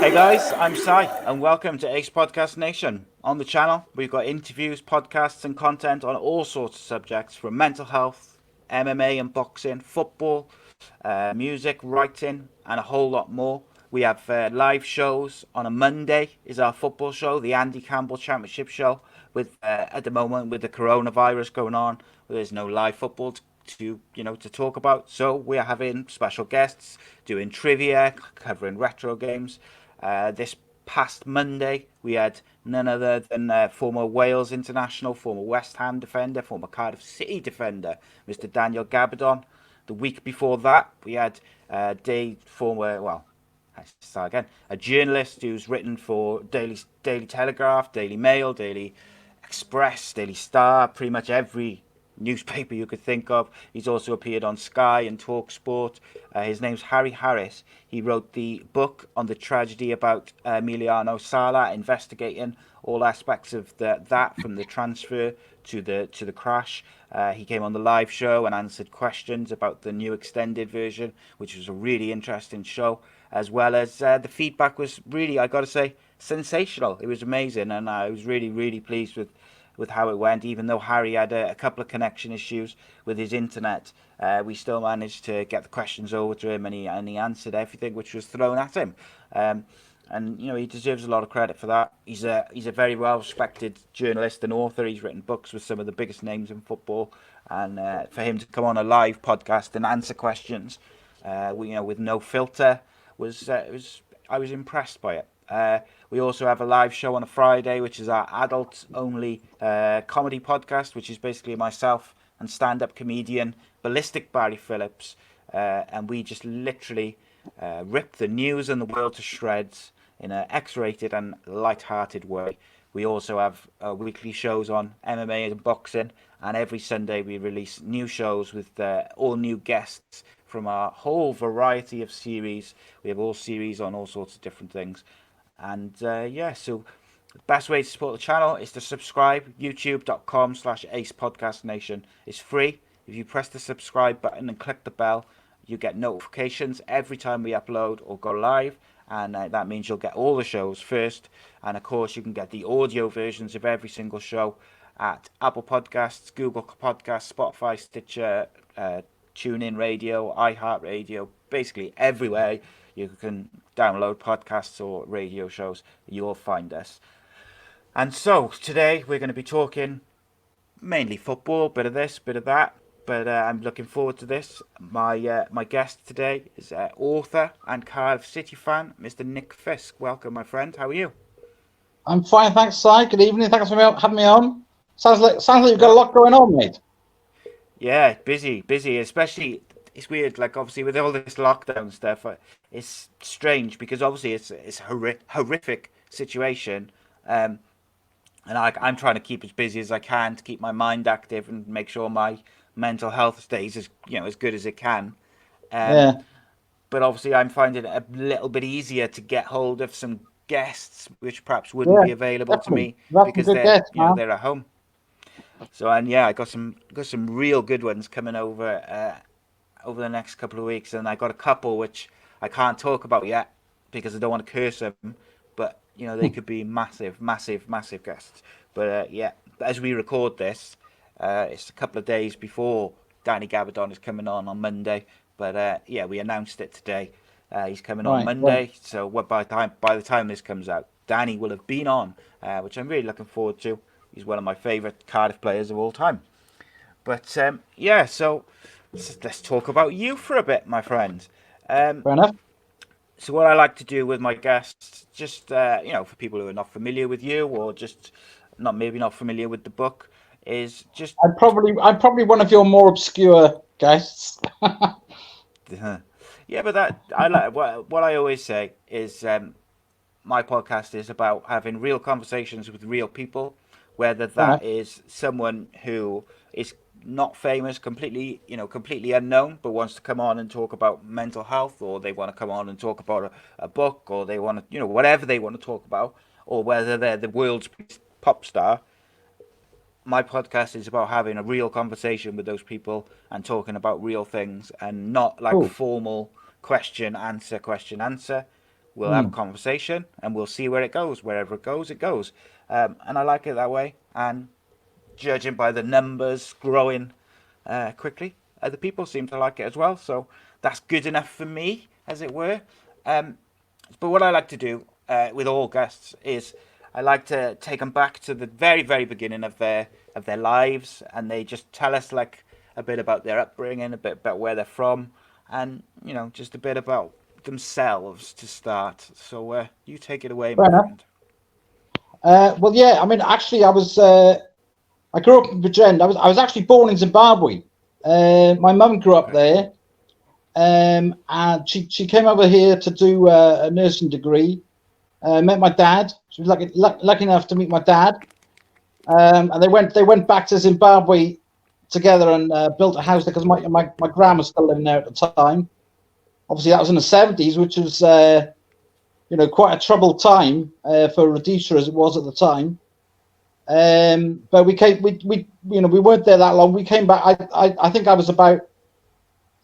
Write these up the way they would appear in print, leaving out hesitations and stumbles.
Hey guys, I'm Sai, and welcome to Ace Podcast Nation. On the channel, we've got interviews, podcasts, and content on all sorts of subjects from mental health, MMA and boxing, football, music, writing, and a whole lot more. We have live shows on a Monday is our football show, the Andy Campbell Championship show. With at the moment with the coronavirus going on, there's no live football to talk about. So we are having special guests, doing trivia, covering retro games. This past Monday, we had none other than former Wales international, former West Ham defender, former Cardiff City defender, Mr. Daniel Gabardon. The week before that, we had a journalist who's written for Daily Telegraph, Daily Mail, Daily Express, Daily Star, pretty much every newspaper you could think of. He's also appeared on Sky and Talk Sport. His name's Harry Harris. He wrote the book on the tragedy about Emiliano Sala, investigating all aspects of that from the transfer to the crash. He came on the live show and answered questions about the new extended version, which was a really interesting show, as well as the feedback was really, I got to say, sensational. It was amazing, and I was really, really pleased with how it went. Even though Harry had a couple of connection issues with his internet, we still managed to get the questions over to him, and he answered everything which was thrown at him. And he deserves a lot of credit for that. He's a very well respected journalist and author. He's written books with some of the biggest names in football, and for him to come on a live podcast and answer questions, with no filter, I was impressed by it. We also have a live show on a Friday, which is our adult-only comedy podcast, which is basically myself and stand-up comedian Ballistic Barry Phillips, and we just literally rip the news and the world to shreds in an X-rated and light-hearted way. We also have weekly shows on MMA and boxing, and every Sunday we release new shows with all new guests from our whole variety of series. We have all series on all sorts of different things. And so the best way to support the channel is to subscribe. youtube.com/AcePodcastNation. It's free. If you press the subscribe button and click the bell, you get notifications every time we upload or go live. And that means you'll get all the shows first. And of course, you can get the audio versions of every single show at Apple Podcasts, Google Podcasts, Spotify, Stitcher, TuneIn Radio, iHeartRadio, basically everywhere you can download podcasts or radio shows, you'll find us. And so today we're going to be talking mainly football, bit of this, bit of that, but I'm looking forward to this. My guest today is author and Cardiff City fan, Mr. Nick Fisk. Welcome, my friend. How are you? I'm fine, thanks, Si. Good evening. Thanks for having me on. Sounds like you've got a lot going on, mate. Yeah, busy, especially, it's weird, like obviously with all this lockdown stuff, it's strange because obviously it's a horrific situation, and I'm trying to keep as busy as I can to keep my mind active and make sure my mental health stays as good as it can. Yeah. But obviously I'm finding it a little bit easier to get hold of some guests which perhaps wouldn't be available to Definitely. me That's a because good guess, man. they're at home. So, and yeah, I got some real good ones coming over over the next couple of weeks, and I got a couple which I can't talk about yet because I don't want to curse them. But they could be massive guests. But as we record this, it's a couple of days before Danny Gabardon is coming on Monday. But we announced it today. He's coming on Monday, right. so by the time this comes out, Danny will have been on, which I'm really looking forward to. He's one of my favourite Cardiff players of all time. But so let's talk about you for a bit, my friend. Fair enough. So what I like to do with my guests, just for people who are not familiar with you or just not familiar with the book, is just I'm probably one of your more obscure guests. yeah, but that I like what I always say is my podcast is about having real conversations with real people, whether that is someone who is not famous, completely unknown, but wants to come on and talk about mental health, or they want to come on and talk about a book, or they want to, whatever they want to talk about, or whether they're the world's pop star. My podcast is about having a real conversation with those people and talking about real things, and not like Cool. formal question answer. we'll have a conversation, and we'll see where it goes. Wherever it goes, it goes. And I like it that way. And judging by the numbers growing quickly, other people seem to like it as well. So that's good enough for me, as it were. But what I like to do with all guests is I like to take them back to the very, very beginning of their lives, and they just tell us like a bit about their upbringing, a bit about where they're from, and just a bit about themselves to start. So you take it away, my friend. Well, yeah. I mean, actually, I grew up in Bridgend. I was actually born in Zimbabwe. My mum grew up there, and she came over here to do a nursing degree. Met my dad. She was lucky enough to meet my dad, and they went back to Zimbabwe together and built a house there because my gran was still living there at the time. Obviously, that was in the 70s, which was quite a troubled time for Rhodesia as it was at the time. But we weren't there that long. We came back. I think I was about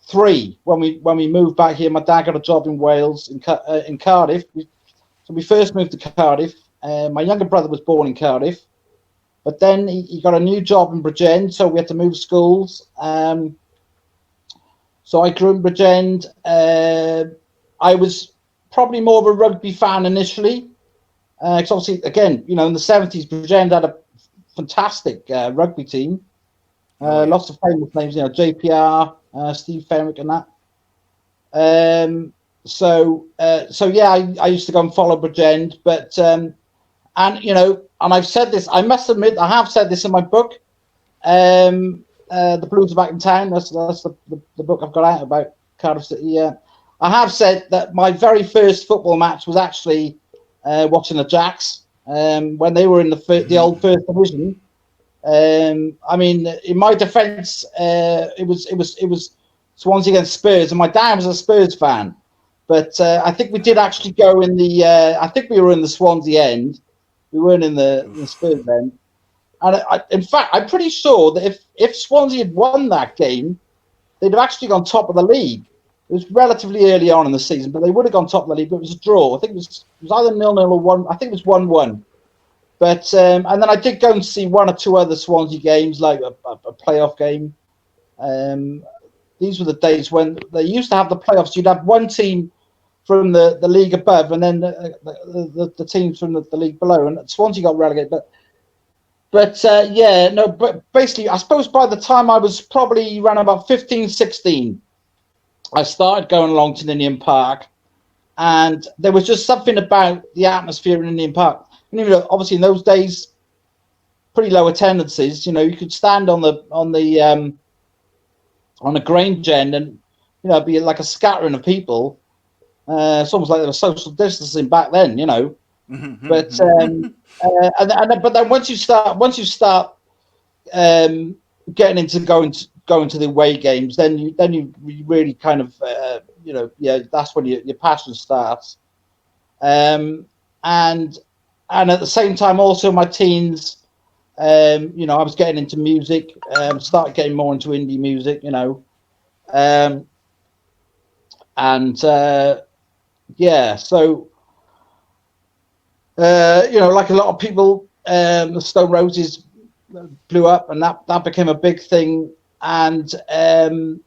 3 when we moved back here. My dad got a job in Wales in Cardiff. So we first moved to Cardiff. My younger brother was born in Cardiff, but then he got a new job in Bridgend, so we had to move schools. So I grew up in Bridgend. I was probably more of a rugby fan initially, because obviously, again, in the 70s, Bridgend had a fantastic rugby team. Lots of famous names, JPR, Steve Fenwick, and that. So yeah, I used to go and follow Bridgend, but and I've said this. I must admit, I have said this in my book. The Blues are back in town. That's the book I've got out about Cardiff City. I have said that my very first football match was actually watching the Jacks when they were in the old First Division. I mean, in my defence, it was Swansea against Spurs, and my dad was a Spurs fan. But I think we did actually go in the. I think we were in the Swansea end. We weren't in the Spurs end. And in fact, I'm pretty sure that if Swansea had won that game, they'd have actually gone top of the league. It was relatively early on in the season, but they would have gone top of the league. But it was a draw. I think it was either 0-0 or 1. I think it was 1-1. But and then I did go and see 1 or 2 other Swansea games, like a playoff game. These were the days when they used to have the playoffs. You'd have one team from the league above, and then the teams from the league below. And Swansea got relegated, but basically, I suppose by the time I was probably around about 15, 16, I started going along to Ninian Park, and there was just something about the atmosphere in Ninian Park. Obviously in those days, pretty low attendances. You could stand on the Grange end, and it'd be like a scattering of people. It's almost like there was social distancing back then, But but then once you start getting into going to the away games, then you really kind of that's when your passion starts. And at the same time, also my teens, I was getting into music, started getting more into indie music, so like a lot of people, the Stone Roses blew up, and that became a big thing. And the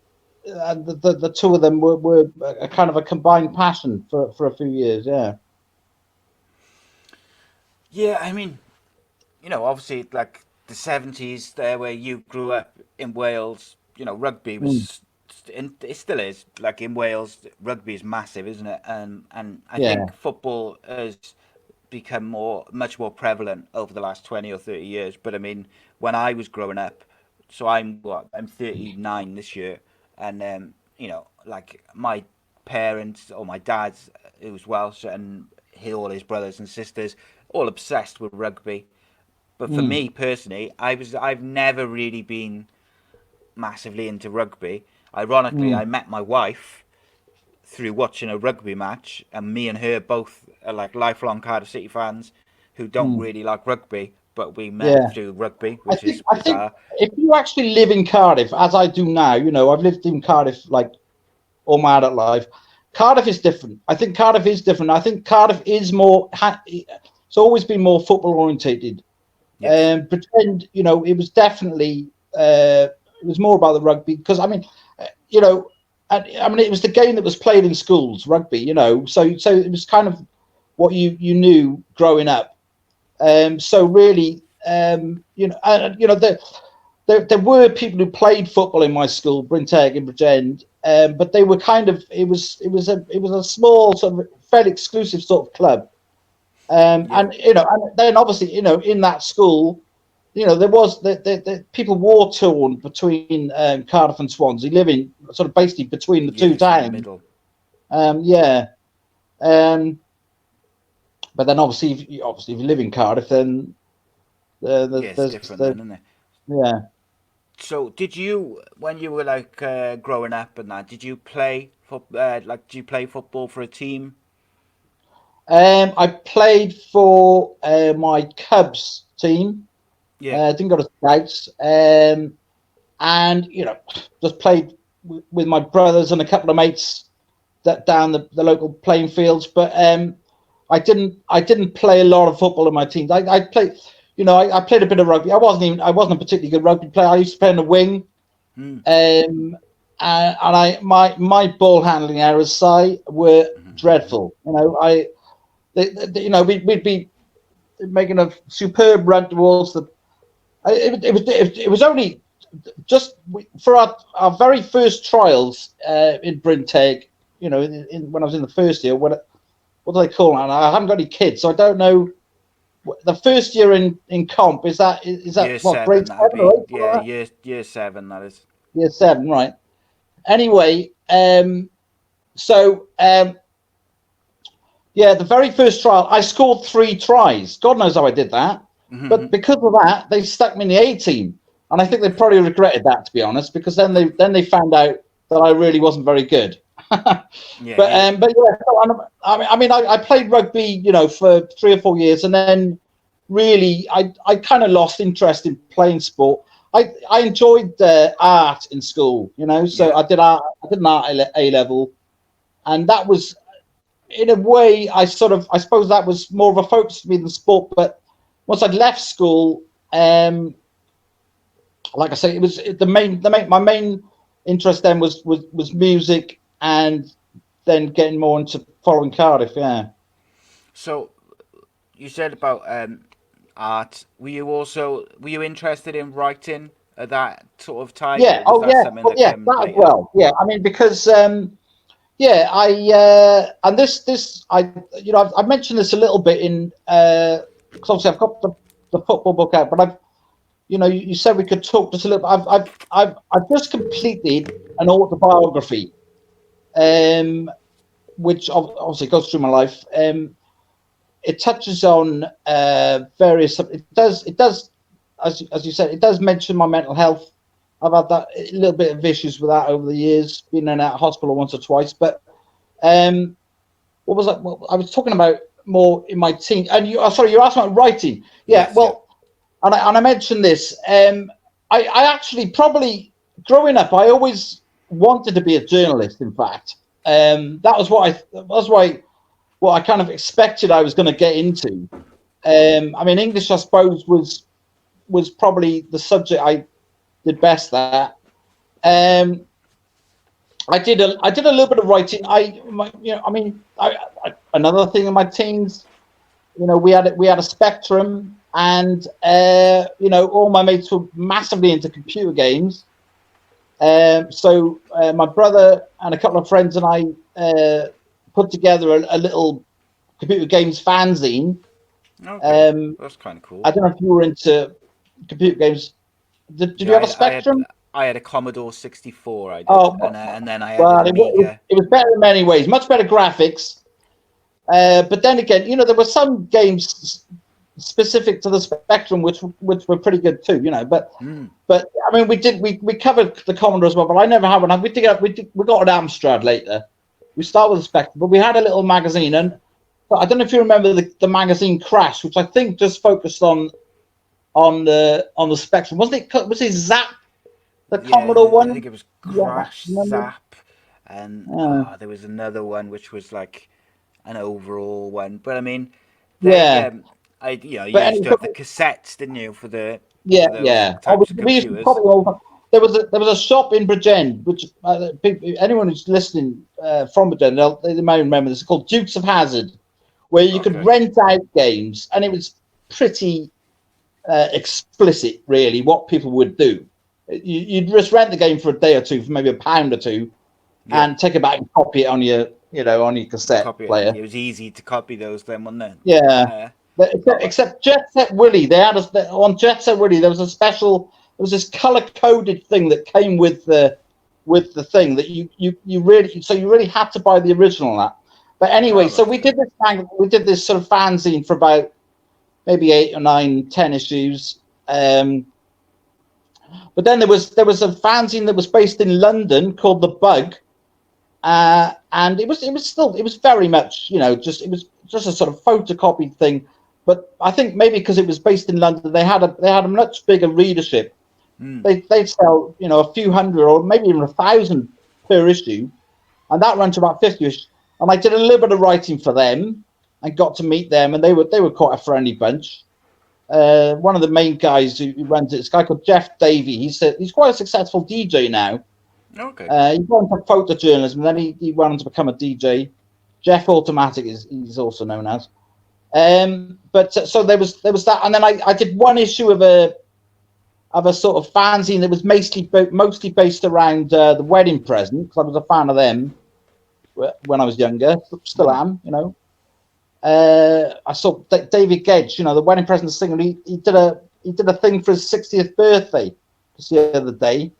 two of them were a kind of a combined passion for a few years. Yeah, I mean, obviously, like the 70s, there where you grew up in Wales, rugby was, it still is, like in Wales, rugby is massive, isn't it? And I think football has become much more prevalent over the last 20 or 30 years. But I mean, when I was growing up, so I'm 39 this year, and like my parents or my dad's, who was Welsh, and all his brothers and sisters, all obsessed with rugby. But for me personally, I've never really been massively into rugby. Ironically, I met my wife through watching a rugby match, and me and her both are like lifelong Cardiff City fans who don't really like rugby, but we met through rugby, which is bizarre. I think if you actually live in Cardiff, as I do now, I've lived in Cardiff like all my adult life. Cardiff is different. I think Cardiff is different. I think Cardiff is more. It's always been more football orientated. Yes. Pretend, it was definitely. It was more about the rugby because it was the game that was played in schools, rugby. So it was kind of what you knew growing up. So really, there were people who played football in my school, Brinteg in Bridgend, but they were kind of it was a small sort of fairly exclusive sort of club, and then obviously in that school, there was the people war torn between Cardiff and Swansea, living sort of basically between the two towns. In the middle. But then obviously if you live in Cardiff, then it's different, then, isn't it? Yeah. So, did you, when you were like growing up and that, did you play football for a team? I played for my Cubs team. Yeah. Didn't go to scouts, and just played with my brothers and a couple of mates down the local playing fields. But I didn't play a lot of football in my teams. I played. I played a bit of rugby. I wasn't a particularly good rugby player. I used to play on the wing, and my ball handling errors, were dreadful. We'd be making a superb run towards the. It was only just for our very first trials in Brinteg. When I was in the first year, what do they call it? I haven't got any kids, so I don't know. The first year in comp is that year what, seven, grade 7 or 8? Yeah, year 7, that is. Year 7, right. Anyway, the very first trial, I scored 3 tries. God knows how I did that. But because of that, they stuck me in the A team. And I think they probably regretted that, to be honest, because then they found out that I really wasn't very good. I played rugby, for 3 or 4 years, and then really I kind of lost interest in playing sport. I enjoyed art in school, so I did art. I did an art A level, and that was, in a way, I suppose that was more of a focus for me than sport. But once I'd left school, like I say, it was my main interest then was music, and then getting more into following Cardiff. Yeah. So you said about art. Were you interested in writing at that sort of time? Yeah. Or was that something that came that later? as well. Yeah. I mean, because and this I've mentioned this a little bit in because obviously I've got the football book out, but you said we could talk just a little bit. I've just completed an autobiography, which obviously goes through my life. It touches on various. It does, as you said, it does mention my mental health. I've had a little bit of issues with that over the years, been in and out of hospital once or twice. But what was that? Well, I was talking about more in my teen. And you asked about writing. Yeah. Yes, well, and I mentioned this. I actually probably growing up, I always wanted to be a journalist. In fact, that was what I kind of expected I was going to get into. I mean, English, I suppose, was probably the subject I did best at. I did a little bit of writing. Another thing in my teens, we had a Spectrum, and all my mates were massively into computer games. So my brother and a couple of friends and I put together a little computer games fanzine. Okay. That's kind of cool. I don't know if you were into computer games. Did you have a Spectrum? I had a Commodore 64. I did, and then I had an Amiga. It was better in many ways, much better graphics. But then again, there were some games specific to the Spectrum which were pretty good too. But I mean, we covered the Commodore as well, but I never had one. We got an Amstrad later. We started with the Spectrum, but we had a little magazine, and I don't know if you remember the magazine Crash, which I think just focused on the Spectrum. Was it Zap? The Commodore one? I think it was Crash, Zap. and uh, there was another one which was like an overall one. But I mean, they yeah. you But used anyway, to have the cassettes, didn't you, yeah, for those yeah. Oh, types of we used to computers? probably all. There was a shop in Bridgend, which anyone who's listening from Bridgend, they may remember this. It's called Dukes of Hazzard, where you could Okay. rent out games, and it was pretty explicit, really, what people would do. You'd just rent the game for a day or two, for maybe £1 or two, Yeah. and take it back and copy it on your cassette Copy it. player. It was easy to copy those then, wasn't it? Yeah, Uh, but oh, except Jet Set Willy, on Jet Set Willy there was a special. There was this color coded thing that came with the thing that you really, so you really had to buy the original on that. But anyway, oh, so right, we okay. did this sort of fanzine for about maybe 8 or 9, 10 issues. But then there was a fanzine that was based in London called The Bug, and it was very much, it was just a sort of photocopied thing. But I think maybe because it was based in London, they had a much bigger readership. Hmm. They'd sell a few hundred or maybe even 1,000 per issue, and that ran to about 50ish. And I did a little bit of writing for them and got to meet them, and they were quite a friendly bunch. One of the main guys who runs it, this guy called Jeff Davey. He's quite a successful DJ now. Okay. He went into photojournalism, and then he went on to become a DJ. Jeff Automatic he's also known as. But so there was that, and then I did one issue of a sort of fanzine that was mostly based around the wedding present, because I was a fan of them when I was younger. Still am. I saw David Gedge, the wedding present singer. He did a thing for his 60th birthday just the other day.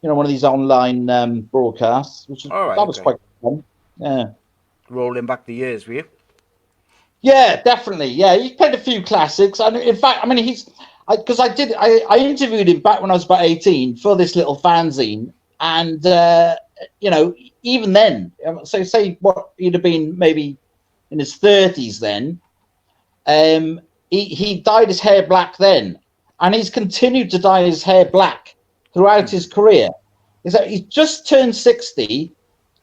One of these online broadcasts, All right, that was okay. quite fun. Yeah. Rolling back the years, were you? Yeah, definitely. Yeah, he played a few classics. And in fact, I mean, I interviewed him back when I was about 18 for this little fanzine, and even then, so say what he'd have been maybe in his 30s then. He dyed his hair black then, and he's continued to dye his hair black throughout his career. He's just turned 60,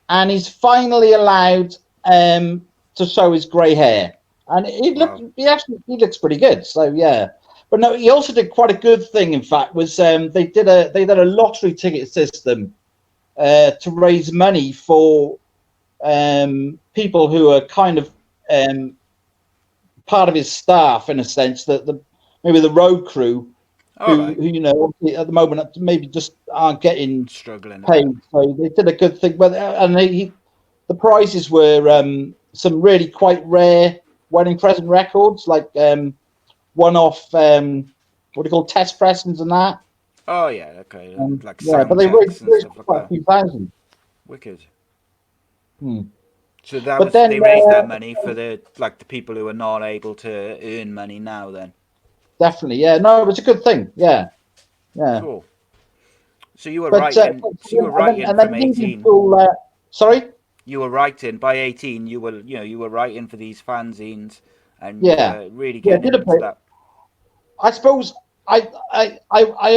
and he's finally allowed to show his grey hair, and Wow. he looks pretty good. So yeah, but no, he also did quite a good thing. In fact, was they did a lottery ticket system to raise money for people who are kind of part of his staff, in a sense, that maybe the road crew All who right. at the moment maybe just aren't getting Struggling a paid. bit. So they did a good thing. But the prizes were some really quite rare wedding present records, like one-off what do you call test pressings and that. Oh yeah, okay. Like Yeah, but sound they checks and raised stuff like quite a that. few thousand. Wicked. Hmm. So that But was then they raised that money for the people who are not able to earn money now. Then definitely, yeah, no, it was a good thing. Yeah, yeah. cool. So you were But writing. So you were writing and then from leaving 18. school. Sorry. You were writing by 18. You were writing for these fanzines, and you Yeah, were really yeah. getting into that. I suppose I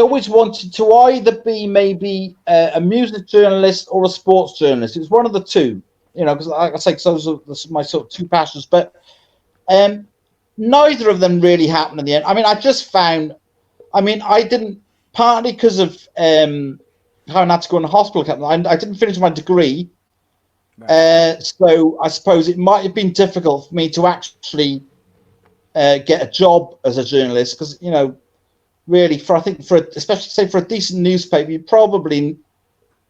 always wanted to either be maybe a music journalist or a sports journalist. It was one of the two, because like I say, those are my sort of two passions. But neither of them really happened in the end. I mean, I just found. I mean, I didn't, partly because of how I had to go in the hospital. I didn't finish my degree, Right. Okay. so I suppose it might have been difficult for me to actually get a job as a journalist, because really, I think especially say for a decent newspaper, you probably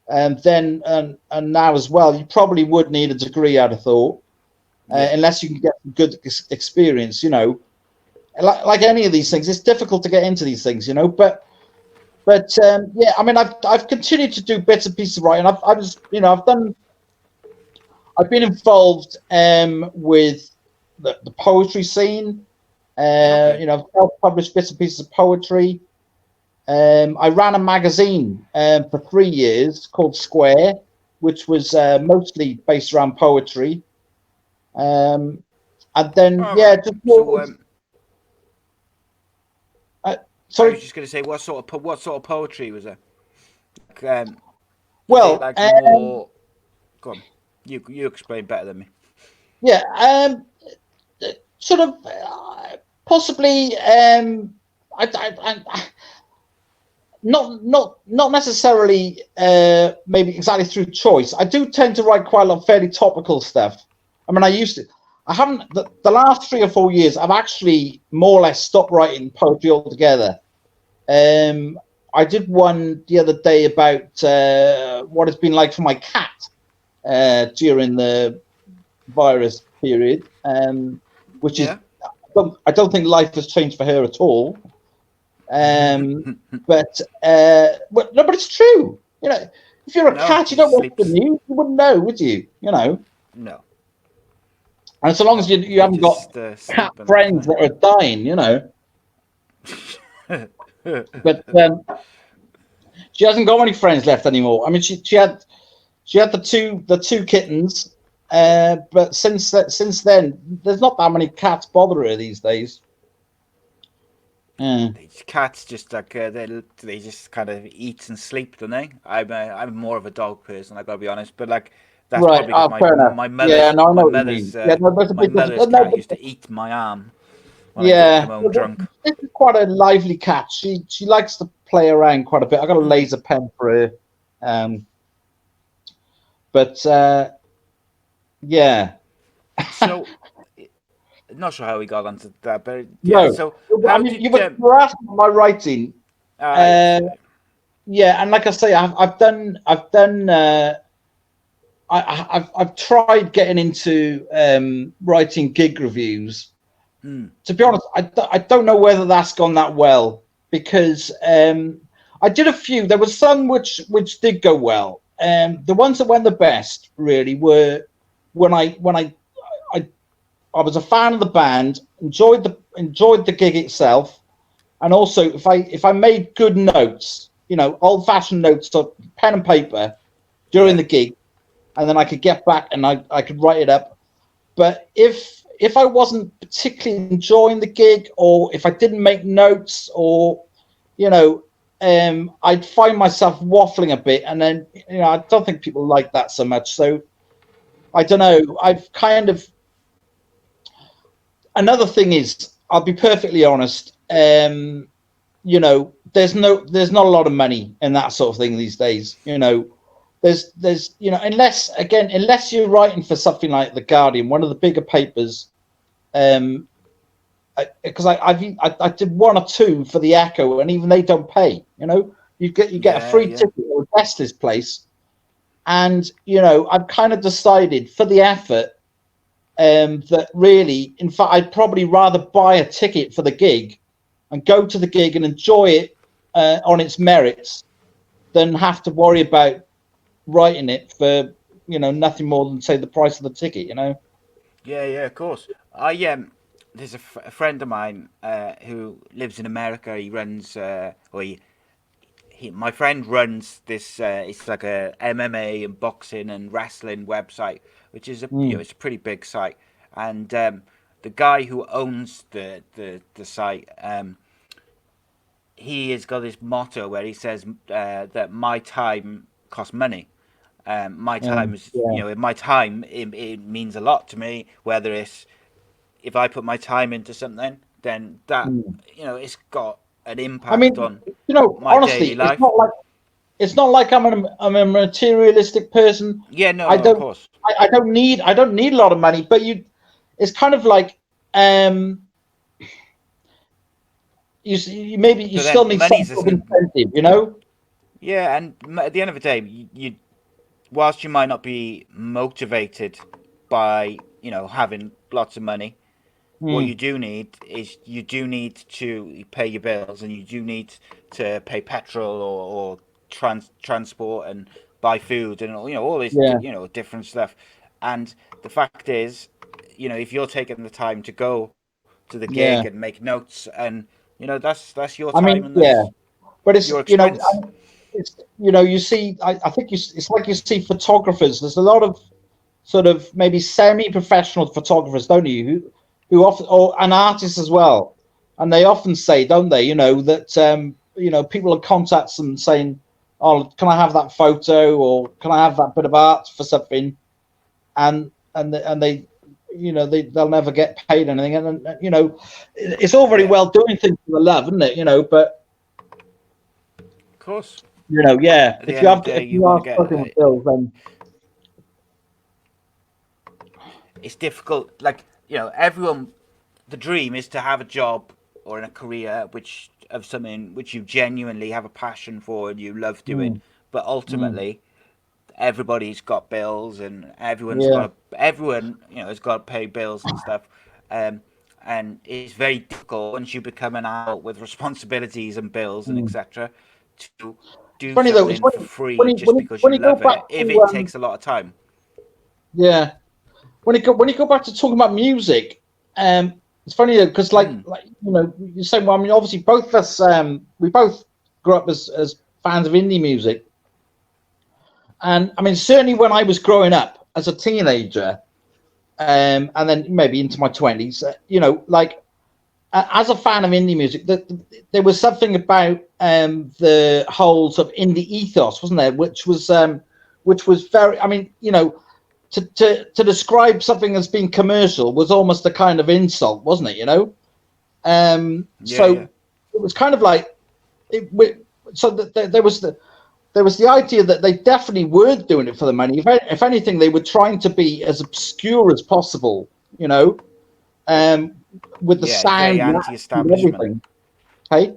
then and now as well, you probably would need a degree, I'd have thought, Yeah. unless you can get good experience. Like any of these things, it's difficult to get into these things. But yeah, I mean, I've continued to do bits and pieces of writing. I've been involved with the poetry scene. Okay. I've self-published bits and pieces of poetry. I ran a magazine for 3 years called Square, which was mostly based around poetry. And then, All yeah, right. just So I sorry. was just going to say, what sort of poetry was it? Like, was it Well, like more? Go on. You explain better than me. Yeah, sort of possibly. Not necessarily maybe exactly through choice. I do tend to write quite a lot of fairly topical stuff. I mean, I used to. I haven't the last 3 or 4 years. I've actually more or less stopped writing poetry altogether. I did one the other day about what it's been like for my cat during the virus period, which is I don't think life has changed for her at all. But it's true. You know, if you're a cat, you don't watch the news. You wouldn't know, would you? You know. No. And so long as you haven't got cat friends that are dying, you know. But she hasn't got any friends left anymore. I mean, she had the two kittens, but since then, there's not that many cats bother her these days. Cats just like they just kind of eat and sleep, don't they? I'm more of a dog person. I gotta be honest, but like that's right. probably my mother's. No, I know my mother's, my mother's cat used to eat my arm. When I came home drunk. This is quite a lively cat. She likes to play around quite a bit. I got a laser pen for her, but yeah. So. Not sure how we got onto that, but yeah. No. So I mean, you were asking my writing. Yeah, and like I say, I've tried getting into writing gig reviews. To be honest, I don't know whether that's gone that well, because I did a few. There were some which did go well. The ones that went the best really were when I was a fan of the band, enjoyed the gig itself, and also if I made good notes, you know, old-fashioned notes of pen and paper during the gig, and then I could get back and I could write it up. But if I wasn't particularly enjoying the gig, or if I didn't make notes, or you know, I'd find myself waffling a bit, and then you know, I don't think people like that so much. So I don't know. I've kind of. Another thing is, I'll be perfectly honest. You know, there's not a lot of money in that sort of thing these days. You know, there's you know, unless you're writing for something like The Guardian, one of the bigger papers. Because I did one or two for the Echo, and even they don't pay. You know, you get a free ticket or a guest list place, and you know, I've kind of decided for the effort. That really, in fact, I'd probably rather buy a ticket for the gig and go to the gig and enjoy it on its merits than have to worry about writing it for, you know, nothing more than, say, the price of the ticket, you know? Yeah, of course. There's a friend of mine who lives in America. He runs, my friend runs this. It's like a MMA and boxing and wrestling website, which is it's a pretty big site. And the guy who owns the site, he has got this motto where he says that my time costs money. My time is, my time it means a lot to me. Whether it's if I put my time into something, then that it's got an impact on my honestly, daily life. It's not like I'm a materialistic person. Yeah, no, of course. I don't need a lot of money, but it's kind of like you still need some sort of incentive, you know. Yeah, and at the end of the day, whilst you might not be motivated by having lots of money. What you do need is to pay your bills, and you do need to pay petrol or transport and buy food and all this different stuff. And the fact is, if you're taking the time to go to the gig and make notes, and that's your time. But it's your expense. it's you see, I think it's like you see photographers. There's a lot of sort of maybe semi-professional photographers, don't you? Who often, and artists as well, and they often say, don't they? That people will contact them saying, oh, can I have that photo, or can I have that bit of art for something? And they, they'll never get paid anything. And it's all very well doing things for the love, isn't it? But of course. Yeah. At the If end of the day, you want to get. struggling with bills, then It's difficult. Like, everyone. The dream is to have a job or in a career of something which you genuinely have a passion for and you love doing. But ultimately, everybody's got bills and everyone has got to pay bills and stuff. And it's very difficult once you become an adult with responsibilities and bills and etc. to do funny though. It's something for free just because you love it. If it takes a lot of time. Yeah. When you go back to talking about music, it's funny though, because you say, well, I mean, obviously both of us, we both grew up as fans of indie music, and I mean, certainly when I was growing up as a teenager, and then maybe into my 20s, as a fan of indie music, there was something about the whole sort of indie ethos, wasn't there? Which was very, I mean, to describe something as being commercial was almost a kind of insult, wasn't it? So it was kind of like there was the idea that they definitely weren't doing it for the money. If anything, they were trying to be as obscure as possible, with the sound, very anti-establishment. everything. Hey,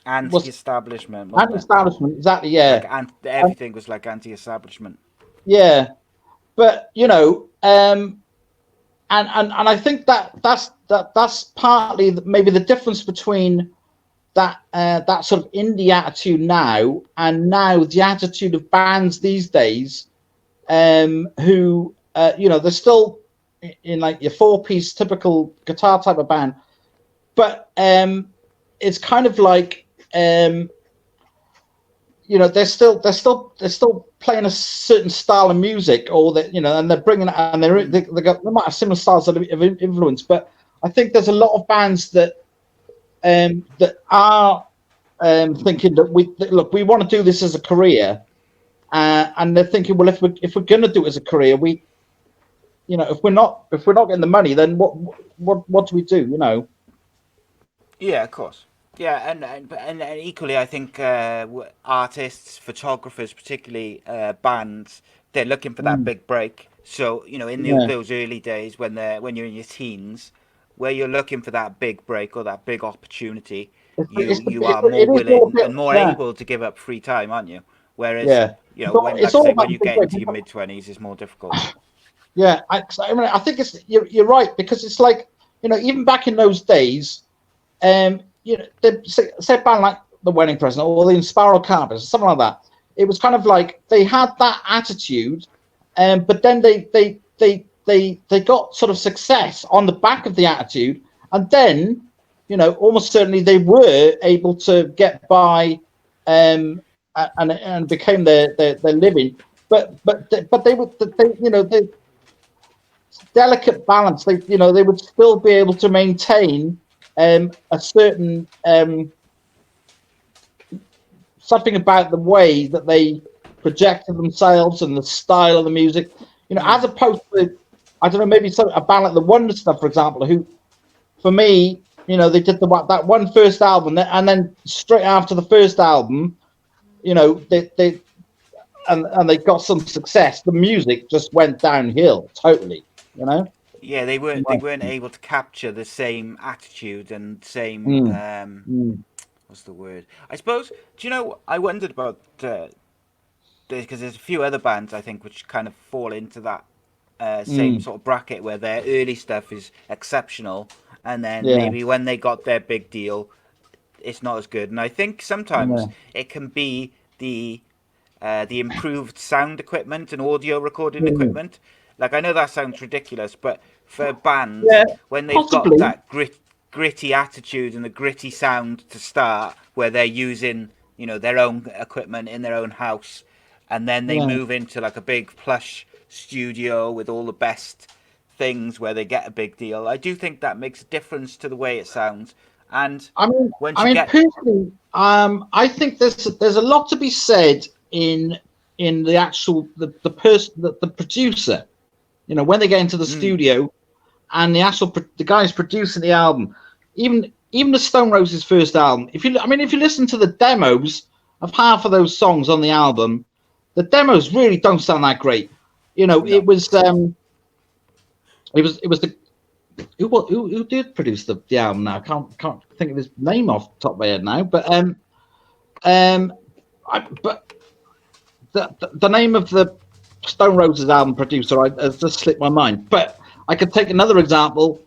anti-establishment, anti-establishment, exactly. Yeah, like everything was like anti-establishment. Yeah, but and I think that's partly maybe the difference between that sort of indie attitude now and the attitude of bands these days, who they're still in like your 4-piece typical guitar type of band, but it's kind of like they're still playing a certain style of music, or that and they're bringing and they might have similar styles of influence, but I think there's a lot of bands that are thinking that we want to do this as a career, and they're thinking, well, if we're going to do it as a career, if we're not getting the money, then what do we do? Yeah, of course. Yeah, and equally, I think artists, photographers, particularly bands, they're looking for that big break. So in those early days when you're in your teens, where you're looking for that big break or that big opportunity, you are more willing and more able to give up free time, aren't you? Whereas when you get into your mid-20s, it's more difficult. Yeah, I mean, I think you're right, because it's like even back in those days. Say a band like the Wedding Present or the Spiral Carpets or something like that. It was kind of like they had that attitude, but then they got sort of success on the back of the attitude, and then almost certainly they were able to get by, and became their living. But they would the delicate balance. They would still be able to maintain a certain something about the way that they projected themselves and the style of the music, as opposed to, I don't know, maybe a band like the Wonder Stuff, for example, who, for me, they did that one first album, and then straight after the first album, they got some success. The music just went downhill totally. Yeah, they weren't able to capture the same attitude and same what's the word? I suppose. Do you know? I wondered about because there's a few other bands I think which kind of fall into that same sort of bracket where their early stuff is exceptional, and then maybe when they got their big deal, it's not as good. And I think sometimes it can be the improved sound equipment and audio recording equipment. Like, I know that sounds ridiculous, but for bands, when they've got that gritty attitude and the gritty sound to start, where they're using their own equipment in their own house, and then they move into like a big plush studio with all the best things where they get a big deal, I do think that makes a difference to the way it sounds. And once I you mean, get personally, I think there's a lot to be said in the actual the person the producer. You know, when they get into the studio and the guys producing the album, even the Stone Roses' first album. If you listen to the demos of half of those songs on the album, the demos really don't sound that great. You know, no. it was the who did produce the album now? I can't think of his name off the top of my head now. But but the name of the Stone Roses album producer has just slipped my mind. But I could take another example.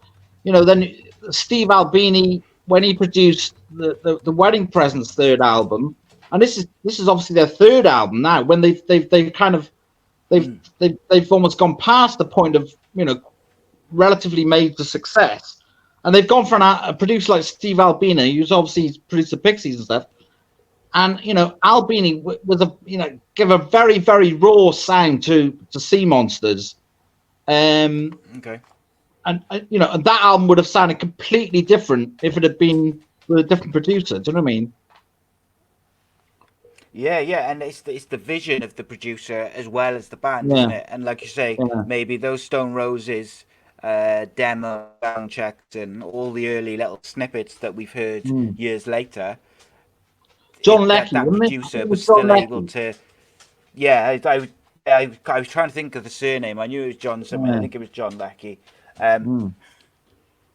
You know, then Steve Albini, when he produced the Wedding Presents third album, and this is obviously their third album now. When they've kind of they've almost gone past the point of, you know, relatively major success, and they've gone for a producer like Steve Albini, who's obviously produced the Pixies and stuff. And you know, Albini was give a very, very raw sound to Sea Monsters. Okay. And you know, and that album would have sounded completely different if it had been with a different producer. Do you know what I mean? Yeah, and it's the vision of the producer as well as the band, Yeah, isn't it? And like you say, yeah. maybe those Stone Roses demo sound checks and all the early little snippets that we've heard years later, John that Leckie, wasn't it? I think producer it was was John still able Leckie. to. Yeah, I was trying to think of the surname. I knew it was John something. I Yeah. think it was John Leckie. Um, Mm.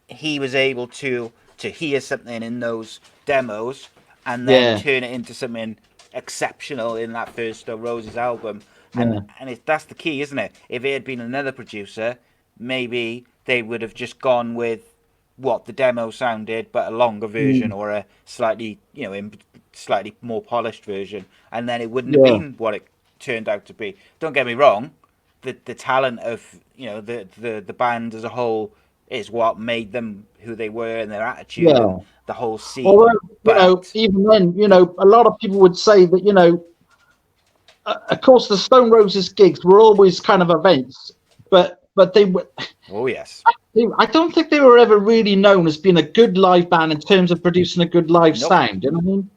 he was able to hear something in those demos and then Yeah, turn it into something exceptional in that first Roses album. yeah, And that's the key, isn't it? If it had been another producer, maybe they would have just gone with what the demo sounded, but a longer version mm. or a slightly, slightly more polished version, and then it wouldn't have Yeah, been what it turned out to be. Don't get me wrong, the talent of the band as a whole is what made them who they were, and their attitude yeah. and the whole scene. Although, you know, But even then, you know, a lot of people would say that, you know, of course, the Stone Roses gigs were always kind of events, but they were. oh yes, I don't think they were ever really known as being a good live band in terms of producing a good live nope. sound. You know what I mean?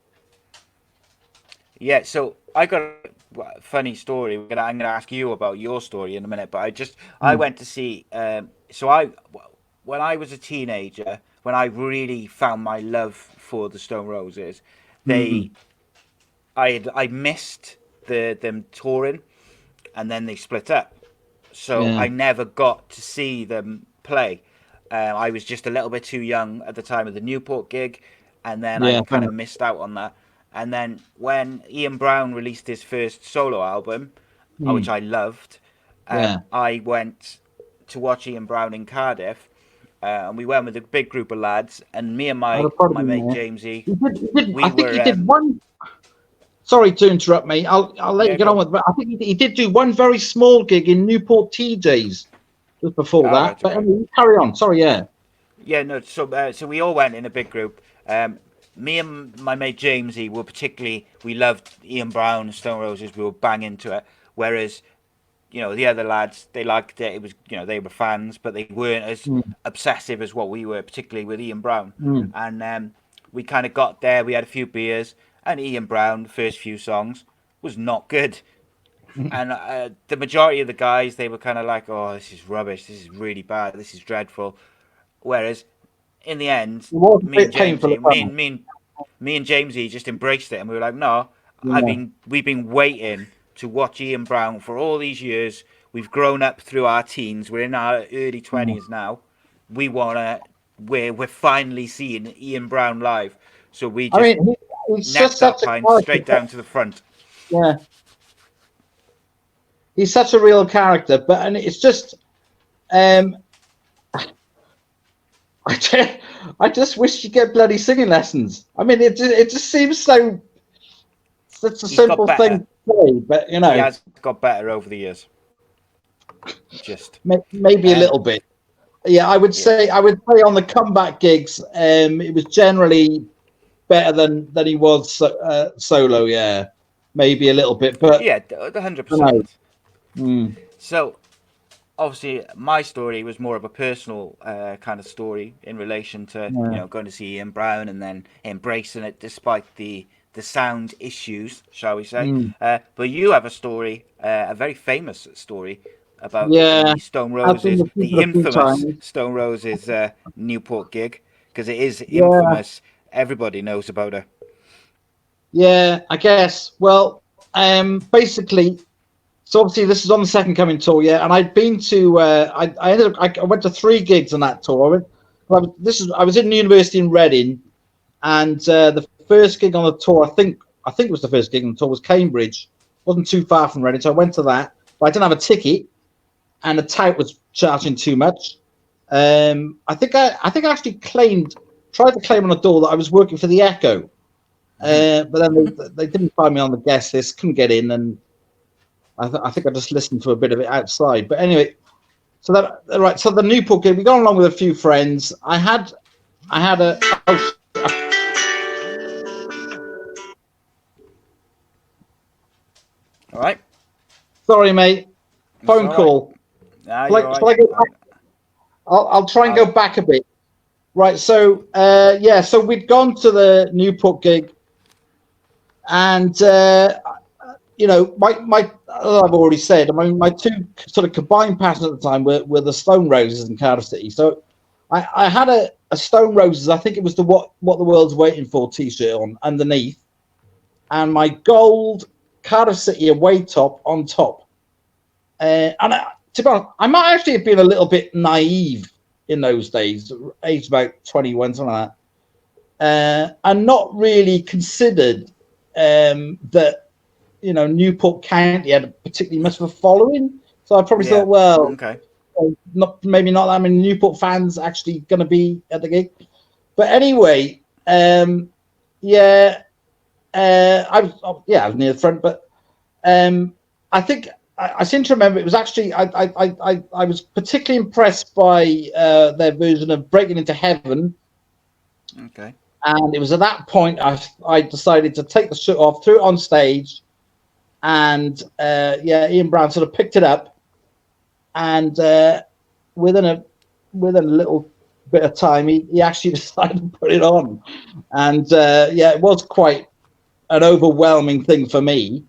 Yeah, so I got a funny story. I'm gonna ask you about your story in a minute, but I Mm. went to see. When I was a teenager, when I really found my love for the Stone Roses, Mm. they I missed them touring, and then they split up. So Yeah, I never got to see them play. I was just a little bit too young at the time of the Newport gig, and then I yeah, kind of missed out on that. And then when Ian Brown released his first solo album, which mm. I loved, Yeah. I went to watch Ian Brown in Cardiff, and we went with a big group of lads, and me and I'd my have probably my been mate there. Jamesy, He did. I we think were he did one. Sorry to interrupt me. I'll let you yeah, get go on on. with. But I think he did do one very small gig in Newport TJs just before All that. right, But okay. anyway, carry on. Sorry, yeah. Yeah, no. So we all went in a big group. Me and my mate Jamesy were particularly, we loved Ian Brown and Stone Roses. We were bang into it. Whereas the other lads, they liked it. It was they were fans, but they weren't as Mm. obsessive as what we were, particularly with Ian Brown. Mm. And we kind of got there. We had a few beers, and Ian Brown, the first few songs, was not good. And the majority of the guys, they were kind of like, "Oh, this is rubbish. This is really bad. This is dreadful." Whereas in the end, It was a me and bit painful Jamesy, at first. me and Jamesy just embraced it, and we were like, "No, Yeah. we've been waiting to watch Ian Brown for all these years. We've grown up through our teens. We're in our early Yeah. 20s now. We're finally seeing Ian Brown live. So we I just mean, he's just napped our such a pints character. straight down to the front." Yeah, he's such a real character. But and it's just, um, I just wish you get bloody singing lessons. I mean, it just seems so such a He's got simple thing better. to say, but you He know, has got better over the years. Just maybe a um, little bit. Yeah, I would yeah, say on the comeback gigs, it was generally better than he was solo. Yeah, maybe a little bit, but yeah, I don't know. 100%. Mm. So obviously my story was more of a personal kind of story in relation to Yeah. going to see Ian Brown and then embracing it despite the sound issues, shall we say. Mm. But you have a story, a very famous story about Yeah, the Stone I've been Roses, repeated the a few infamous times. Stone Roses Newport gig, because it is Yeah, infamous. Everybody knows about her. yeah, I guess. Well, basically, so obviously this is on the Second Coming tour, yeah, and I'd been to, I ended up, I went to 3 gigs on that tour. I was in university in Reading, and the first gig on the tour, I think it was the first gig on the tour, was Cambridge. Wasn't too far from Reading, so I went to that, but I didn't have a ticket, and the tout was charging too much. I think I actually tried to claim on the door that I was working for the Echo, but then they didn't find me on the guest list, couldn't get in, and I think I just listened to a bit of it outside. But anyway, so that right. So the Newport gig, we got along with a few friends. I had a. Oh, All right, sorry, mate. it's Phone all right. call. Ah, you're all Shall right. I go back? I'll try and go I'll, back a bit. Right. So yeah. So we'd gone to the Newport gig, and you know, I've already said, I mean, my 2 sort of combined passions at the time were the Stone Roses in Cardiff City. So I had a Stone Roses, I think it was the What the World's Waiting For t-shirt on underneath, and my gold Cardiff City away top on top. To be honest, I might actually have been a little bit naive in those days, aged about 21, something like that, and not really considered that, you know, Newport County had a particularly much of a following. So I probably yeah. thought, well, Okay. maybe not that many Newport fans actually going to be at the gig. But anyway, yeah, I was near the front, but I think I seem to remember it was actually I was particularly impressed by their version of Breaking Into Heaven. Okay. And it was at that point I decided to take the shirt off, threw it on stage, and yeah, Ian Brown sort of picked it up, and within a little bit of time, he actually decided to put it on, and yeah, it was quite an overwhelming thing for me.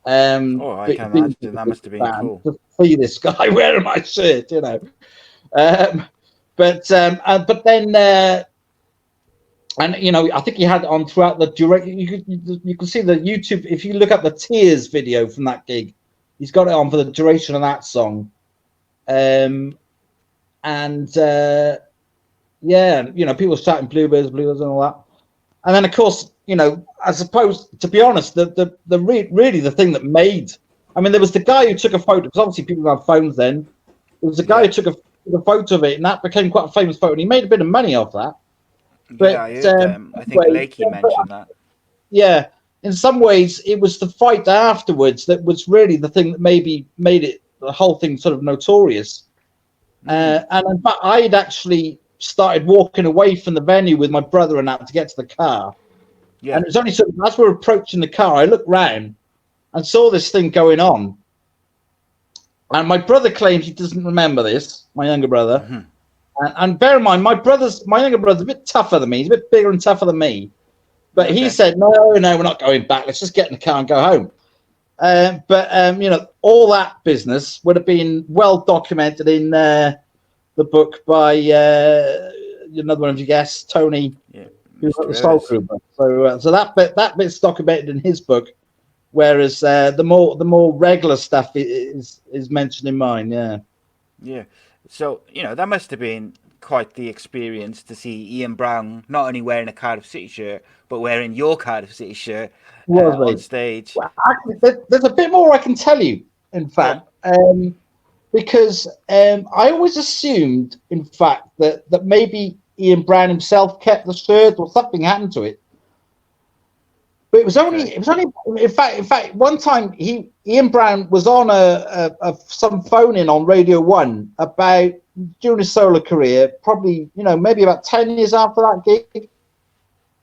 Oh, I can Being imagine that a must have been fan cool. to see this guy wearing my shirt, you know. Um, but then. And you know, I think he had on throughout the duration. You can see the YouTube if you look up the Tears video from that gig. He's got it on for the duration of that song, and yeah, you know, people shouting bluebirds, bluebirds, and all that. And then, of course, you know, I suppose to be honest, really the thing that made. I mean, there was the guy who took a photo because obviously people had phones then. There was a guy Yeah. who took a photo of it, and that became quite a famous photo. And he made a bit of money off that. Yeah, But I heard. I think anyway, Lakey mentioned that. yeah, in some ways, it was the fight afterwards that was really the thing that maybe made it the whole thing sort of notorious. And in fact, I'd actually started walking away from the venue with my brother and that to get to the car. Yeah. And it was only sort of, as we were approaching the car, I looked round and saw this thing going on. And my brother claims he doesn't remember this, my younger brother. And bear in mind, my younger brother's a bit tougher than me. He's a bit bigger and tougher than me. But he said, no, we're not going back. Let's just get in the car and go home. But you know, all that business would have been well documented in the book by another one of your guests, Tony, Yeah. who wrote the Mr. Soul Rivers. Crew book. So that bit's documented in his book, whereas the more regular stuff is mentioned in mine. Yeah. Yeah. So, you know, that must have been quite the experience to see Ian Brown not only wearing a Cardiff City shirt, but wearing your Cardiff City shirt Was on mate. stage. Well, actually, there's a bit more I can tell you. In Go on. fact, because I always assumed, in fact, that maybe Ian Brown himself kept the shirt or something happened to it. But it was only in fact one time Ian Brown was on some phone in on Radio 1 about during his solo career, probably, you know, maybe about 10 years after that gig,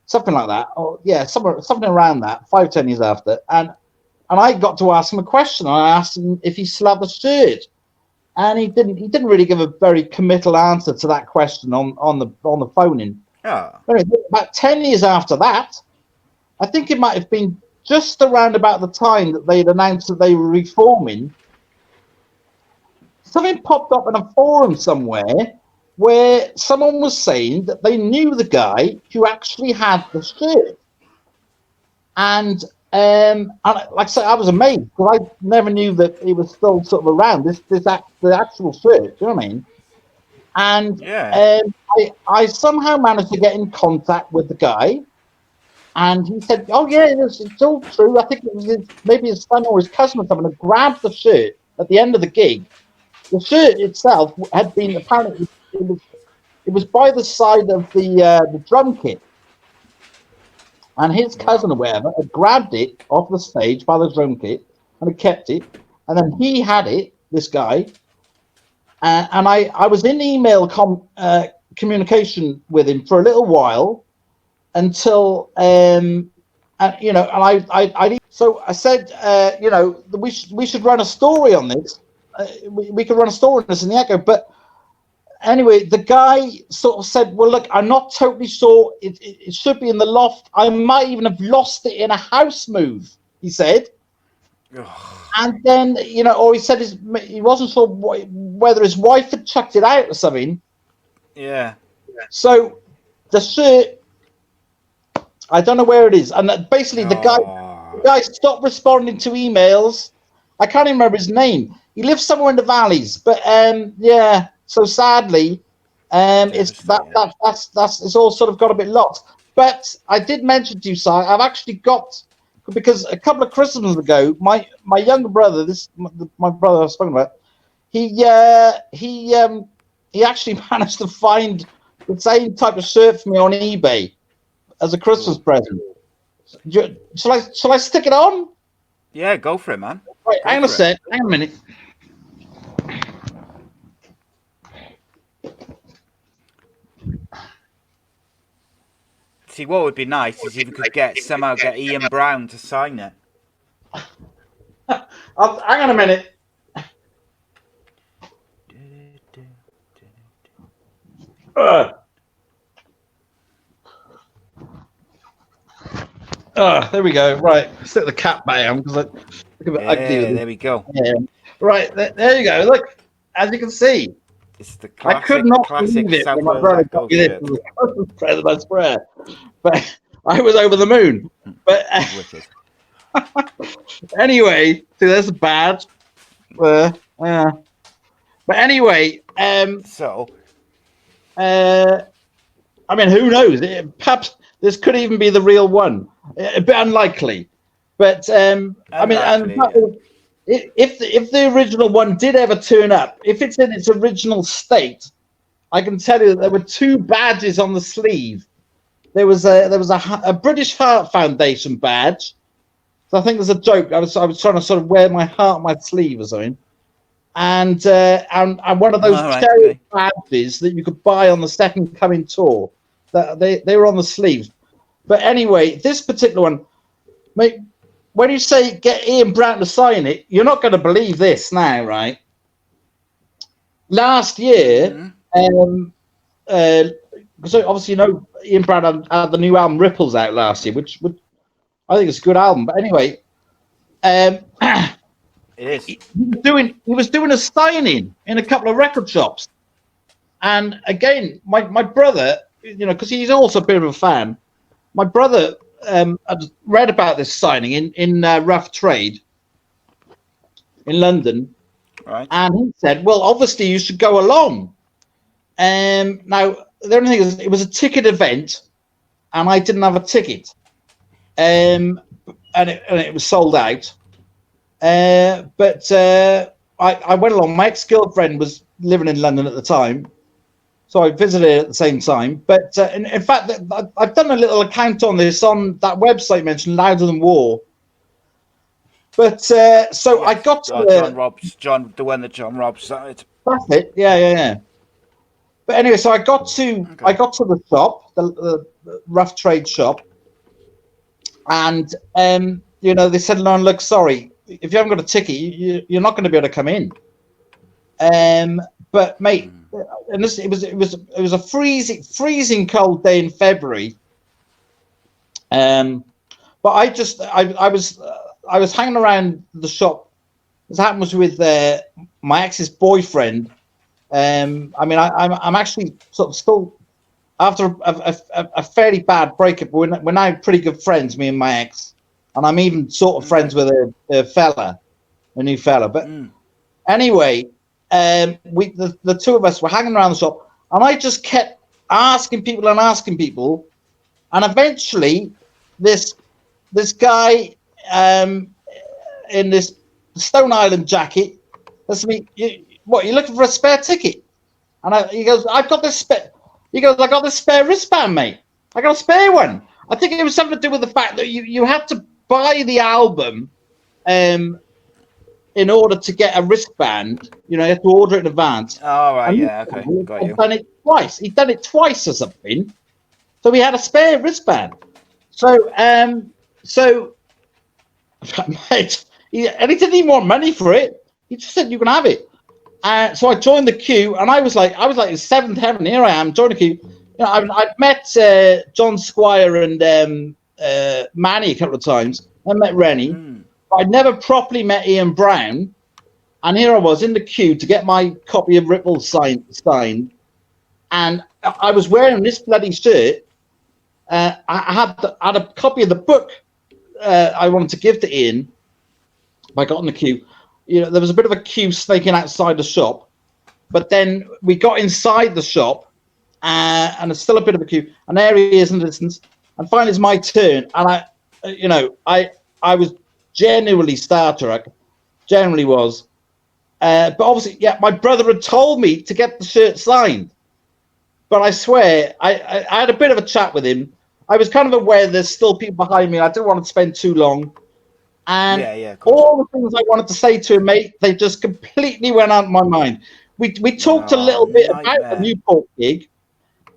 something like that, or yeah, something around that, 5-10 years after, and I got to ask him a question. I asked him if he still had the shirt, and he didn't really give a very committal answer to that question on the phone-in. Oh. Anyway, about 10 years after that, I think it might have been just around about the time that they'd announced that they were reforming, something popped up in a forum somewhere where someone was saying that they knew the guy who actually had the shirt. And like I say, I was amazed because I never knew that he was still sort of around. The actual shirt, you know what I mean? And Yeah. I somehow managed to get in contact with the guy, and he said, "Oh yeah, it's all true. I think it was maybe his son or his cousin or something that grabbed the shirt at the end of the gig. The shirt itself had been apparently it was by the side of the drum kit." And his cousin or whatever had grabbed it off the stage by the drum kit and had kept it. And then he had it, this guy. And I was in email communication with him for a little while until, so I said, we should run a story on this. We could run a story on this in the Echo. But anyway, the guy sort of said, well, look, I'm not totally sure. It should be in the loft. I might even have lost it in a house move, he said. Ugh. And then, or he said he wasn't sure whether his wife had chucked it out or something. Yeah. So the shirt, I don't know where it is. And basically the guy stopped responding to emails. I can't even remember his name. He lives somewhere in the valleys. But, yeah. So sadly, it's all sort of got a bit lost. But I did mention to you, Si, I've actually got, because a couple of Christmases ago, my younger brother, my brother I was talking about, he actually managed to find the same type of shirt for me on eBay as a Christmas present. Shall I stick it on? Yeah, go for it, man. Right, hang on a minute. See, what would be nice is if we could somehow get Ian Brown to sign it. Hang on a minute. There we go. Right, stick the cap back on because I look a bit ugly. There we go. Yeah. Right, there you go. Look, as you can see, It's the I could not believe it when my brother got me this as a Christmas present, I swear. But I was over the moon. But anyway, see, there's a badge. But anyway, I mean, who knows? Perhaps this could even be the real one. A bit unlikely, but I mean, if the original one did ever turn up, if it's in its original state, I can tell you that there were two badges on the sleeve. There was a British Heart Foundation badge. So I think there's a joke. I was trying to sort of wear my heart on my sleeve or something, and one of those charity badges that you could buy on the Second Coming tour. That they were on the sleeves. But anyway, this particular one, mate, when you say get Ian Brown to sign it, you're not going to believe this now, right? Last year, so obviously, Ian Brown had the new album Ripples out last year, which I think is a good album. But anyway, it is. He was doing a signing in a couple of record shops, and again, my brother, because he's also a bit of a fan. My brother had read about this signing in Rough Trade in London, right? And he said, "Well, obviously you should go along." Now the only thing is, it was a ticket event, and I didn't have a ticket, and it was sold out. But I went along. My ex-girlfriend was living in London at the time. So I visited at the same time. But in fact, I've done a little account on this on that website mentioned, Louder Than War. But so I got to the one that John Robb started. That's it. Yeah. But anyway, so I got to the shop, the Rough Trade shop, and they said, "No, look, sorry, if you haven't got a ticket, you're not going to be able to come in." But mate, and this it was a freezing cold day in February. But I was hanging around the shop. This happened was with my ex's boyfriend. I mean, I'm actually sort of still after a fairly bad breakup. We're now pretty good friends, me and my ex, and I'm even sort of friends with a new fella. But anyway, the two of us were hanging around the shop, and I just kept asking people, and eventually this guy in this Stone Island jacket says to me, "What? You're looking for a spare ticket?" And he goes, "I've got this spare." He goes, "I got this spare wristband, mate. I got a spare one." I think it was something to do with the fact that you had to buy the album in order to get a wristband. You have to order it in advance. Oh, right, yeah, okay, got you. He'd done it twice. He'd done it twice or something. So we had a spare wristband. So, mate, and he didn't even want money for it. He just said, "You can have it." So I joined the queue, and I was like in seventh heaven. Here I am, joining the queue. I've met John Squire and Manny a couple of times. I met Rennie. But I'd never properly met Ian Brown. And here I was in the queue to get my copy of Ripple signed. And I was wearing this bloody shirt. I had a copy of the book I wanted to give to Ian. I got in the queue. There was a bit of a queue snaking outside the shop, but then we got inside the shop, and there's still a bit of a queue. And there he is in the distance. And finally, it's my turn, and I was genuinely starstruck, generally was. But obviously, yeah, my brother had told me to get the shirt signed. But I swear, I had a bit of a chat with him. I was kind of aware there's still people behind me. I didn't want to spend too long. And all the things I wanted to say to him, mate, they just completely went out of my mind. We talked a little bit about the Newport gig.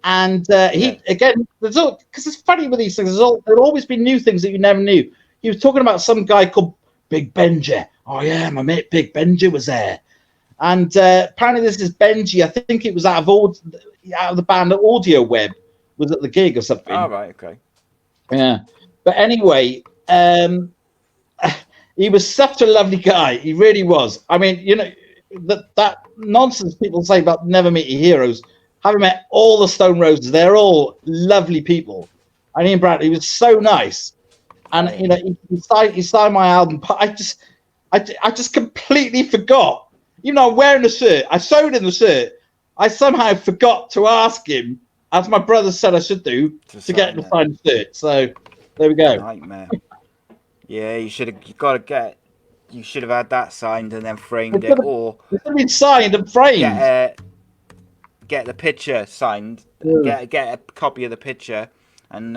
And again, because it's funny with these things, there'll always be new things that you never knew. He was talking about some guy called Big Benji. Oh, yeah, my mate Big Benji was there. And apparently this is Benji. I think it was out of the band Audio Web was at the gig or something. Oh, right, okay. Yeah. But anyway, he was such a lovely guy. He really was. I mean, that nonsense people say about never meet your heroes. Having met all the Stone Roses, they're all lovely people. And Ian Brown, he was so nice. And he signed my album, but I just completely forgot. I'm wearing the shirt. I showed him the shirt. I somehow forgot to ask him, as my brother said I should do, to get him to sign the shirt. So there we go. Nightmare. Yeah, you should have had that signed and then framed it, or it should have been signed and framed. Get the picture signed. Get a copy of the picture, and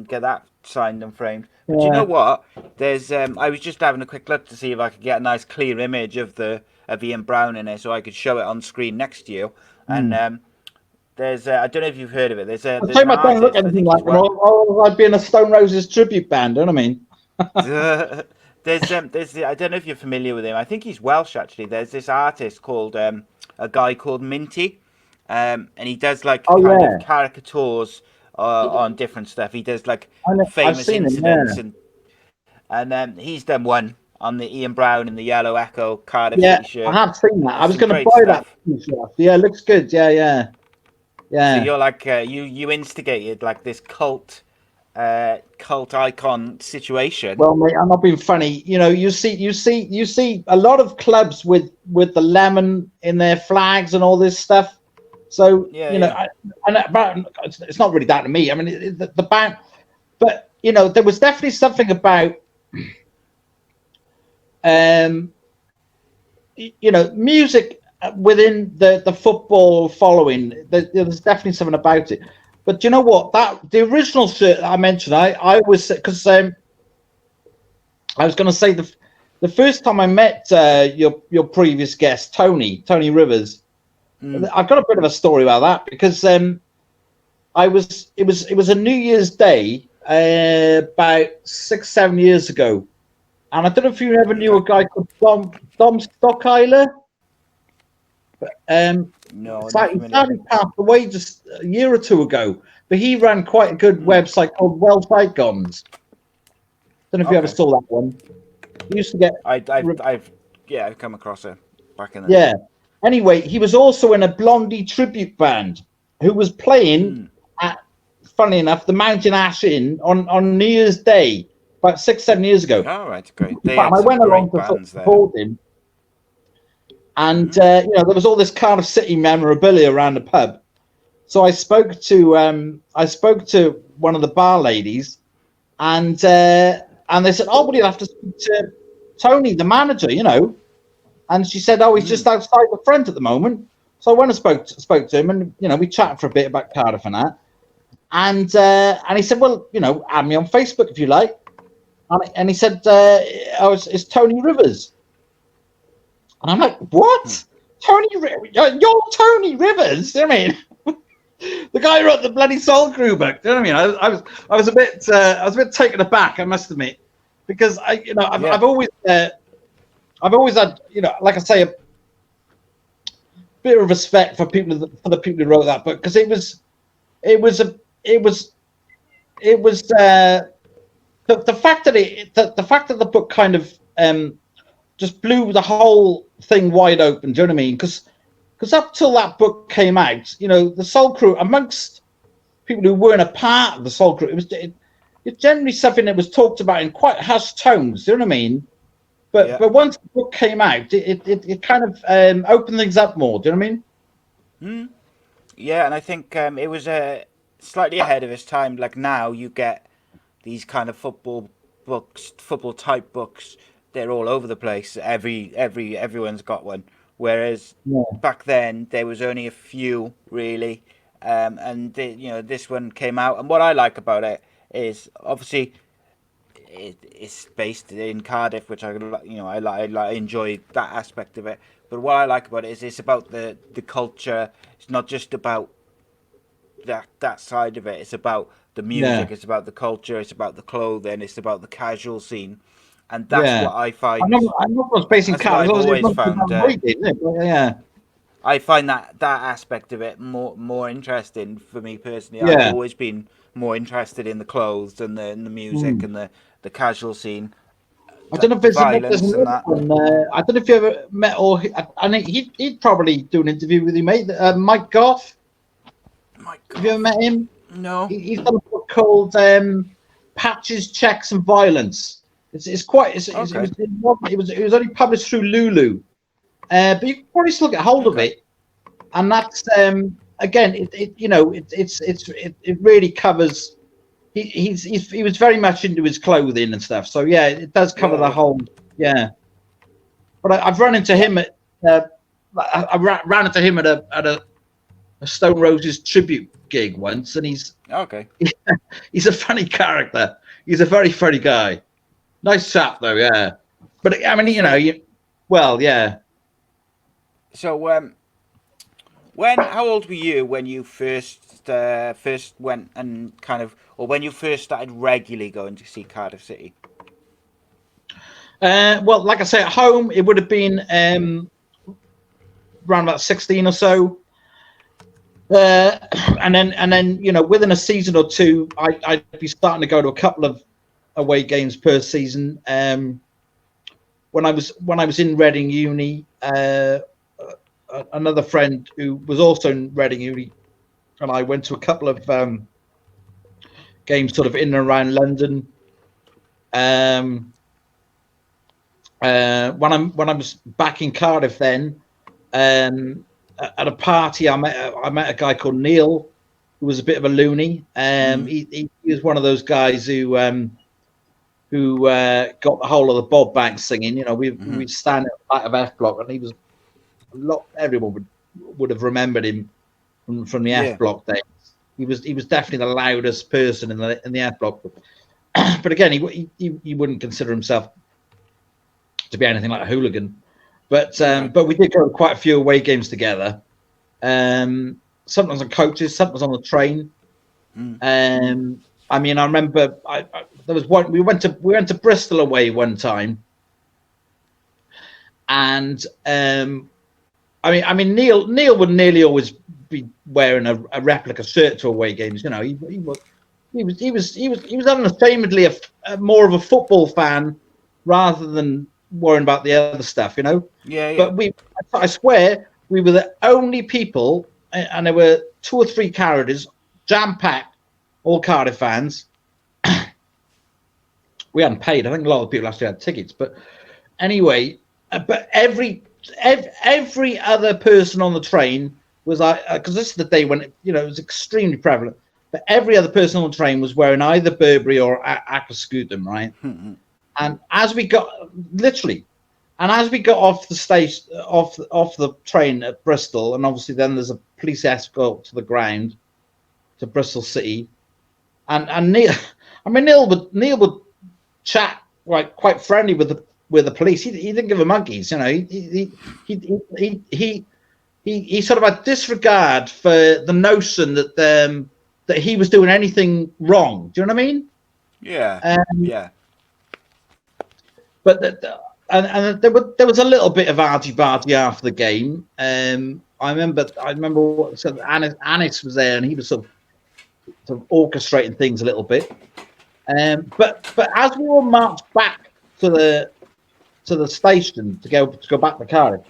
get that signed and framed. But you know what? There's I was just having a quick look to see if I could get a nice clear image of Ian Brown in it, so I could show it on screen next to you. And there's I don't know if you've heard of it. There's I don't look anything like that. I'd be in a Stone Roses tribute band. Do you know what I mean? there's I don't know if you're familiar with him. I think he's Welsh actually. There's this artist called a guy called Minty, and he does like kind of caricatures on different stuff. He does like famous incidents, and he's done one on the Ian Brown in the Yellow Echo Cardiff City shirt. I have seen that. I was going to buy that. Yeah, it looks good. Yeah. So you're like you instigated like this cult icon situation. Well, mate, I'm not being funny. You see a lot of clubs with the lemon in their flags and all this stuff. So it's not really down to me. I mean, the band, but there was definitely something about music within the football following. There's definitely something about it. But you know what? The original shirt that I mentioned, I was because I was going to say the first time I met your previous guest Tony Rivers. I've got a bit of a story about that because it was a New Year's Day about 6-7 years ago, and I don't know if you ever knew a guy called Dom Stockheiler. No, It's not like he familiar. sadly passed away just a year or two ago, but he ran quite a good website called Well Icons. Don't know if you ever Okay. saw that one. He used to get, I've come across it back in the yeah. day. Anyway, he was also in a Blondie tribute band who was playing at, funny enough, the Mountain Ash Inn on New Year's Day about 6-7 years ago. All right, great. In They fact, had I some went along great to bands there. support him, and there was all this Cardiff City memorabilia around the pub. So I spoke to one of the bar ladies, and they said, "Oh, well, you'll have to speak to Tony, the manager, And she said, "Oh, he's just outside the front at the moment." So I went and spoke to him, and we chatted for a bit about Cardiff and that. And he said, "Well, add me on Facebook if you like." And he said, it's Tony Rivers." And I'm like, "What? Tony? You're Tony Rivers?" I mean, the guy who wrote the bloody Soul Crew book. Do you know what I mean? I was a bit taken aback, I must admit, because I've always had, like I say, a bit of respect for the people who wrote that book, because it was the fact that the fact that the book kind of just blew the whole thing wide open. Do you know what I mean? Because up till that book came out, the Soul Crew, amongst people who weren't a part of the Soul Crew, it's generally something that was talked about in quite hushed tones. Do you know what I mean? But once the book came out, it kind of opened things up more. Do you know what I mean? Yeah, and I think it was slightly ahead of its time. Like now, you get these kind of football books, football type books. They're all over the place. Everyone's got one. Whereas back then there was only a few really, and this one came out. And what I like about it is obviously it's based in Cardiff, which I enjoy that aspect of it. But what I like about it is it's about the culture. It's not just about that side of it. It's about the music. Yeah. It's about the culture. It's about the clothing. It's about the casual scene, and that's Yeah. what I find. I'm not was based in That's what Cardiff. I've always It found. yeah. I find that aspect of it more interesting for me personally. I've Yeah. always been more interested in the clothes and the music and the casual scene, I don't know if the there's violence and another that. one. I don't know if you ever met, or I think he'd probably do an interview with you, mate. Mike Goff. My Have you ever God, met him? no. He's got a book called Patches, Checks, and Violence. It Okay. was only published through Lulu, but you can probably still get hold of Okay. it. And that's again, it really covers. He was very much into his clothing and stuff. So yeah, it does cover the Yeah. whole. Yeah, but I've run into him at. I ran into him at a Stone Roses tribute gig once, and he's Okay. a funny character. He's a very funny guy. Nice chap though, yeah. But I mean, yeah. So how old were you when you first went and kind of, or when you first started regularly going to see Cardiff City? Well, like I say, at home it would have been around about 16 or so. And then within a season or two, I'd be starting to go to a couple of away games per season. When I was in Reading Uni, another friend who was also in Reading Uni and I went to a couple of games sort of in and around London. When I was back in Cardiff then, at a party I met a guy called Neil, who was a bit of a loony. He was one of those guys who got the whole of the Bob Banks singing. We'd stand at the back of F Block, and he was everyone would have remembered him from the F Block days. He was definitely the loudest person in the F Block. But again, he wouldn't consider himself to be anything like a hooligan. But we did go to quite a few away games together. Sometimes on coaches, sometimes on the train. I mean, I remember there was one. We went to Bristol away one time, and I mean, Neil would nearly always be wearing a replica shirt to away games. You know, he was unashamedly more of a football fan rather than worrying about the other stuff. You know. Yeah, yeah. But I swear, we were the only people, and there were 2 or 3 carriages, jam packed, all Cardiff fans. We hadn't paid. I think a lot of people actually had tickets, but anyway, but every other person on the train was like, because this is the day when it was extremely prevalent. But every other person on the train was wearing either Burberry or Aquascutum, right? And as we got off the station, off the train at Bristol, and obviously then there's a police escort to the ground to Bristol City, and Neil would chat like quite friendly with the police. He didn't give a monkeys, you know. He sort of had disregard for the notion that that he was doing anything wrong. Do you know what I mean? Yeah. Yeah. But there was a little bit of argy-bargy after the game. I remember Anis was there, and he was sort of orchestrating things a little bit. But as we all marched back to the station to go back to Cardiff,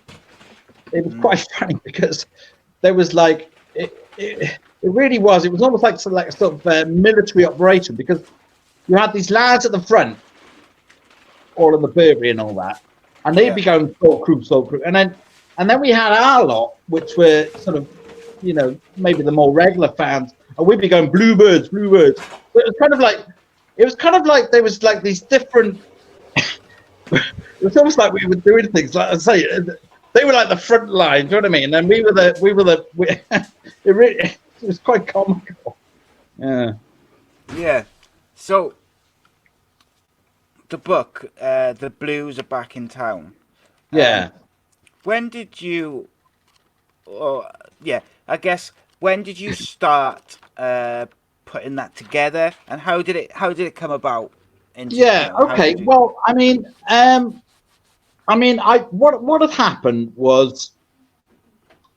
it was quite funny because there was like it really was. It was almost like a sort of military operation, because you had these lads at the front, all in the Burberry and all that, and they'd be going soul crew, and then we had our lot, which were sort of, maybe the more regular fans, and we'd be going bluebirds. But it was kind of like there was like these different. It was almost like we were doing things like I say. They were like the front line, do you know what I mean? And then we were it was quite comical. Yeah. Yeah. So the book, The Blues Are Back in Town. Yeah. When did you? I guess when did you start putting that together, and how did it come about? Okay. Well, what had happened was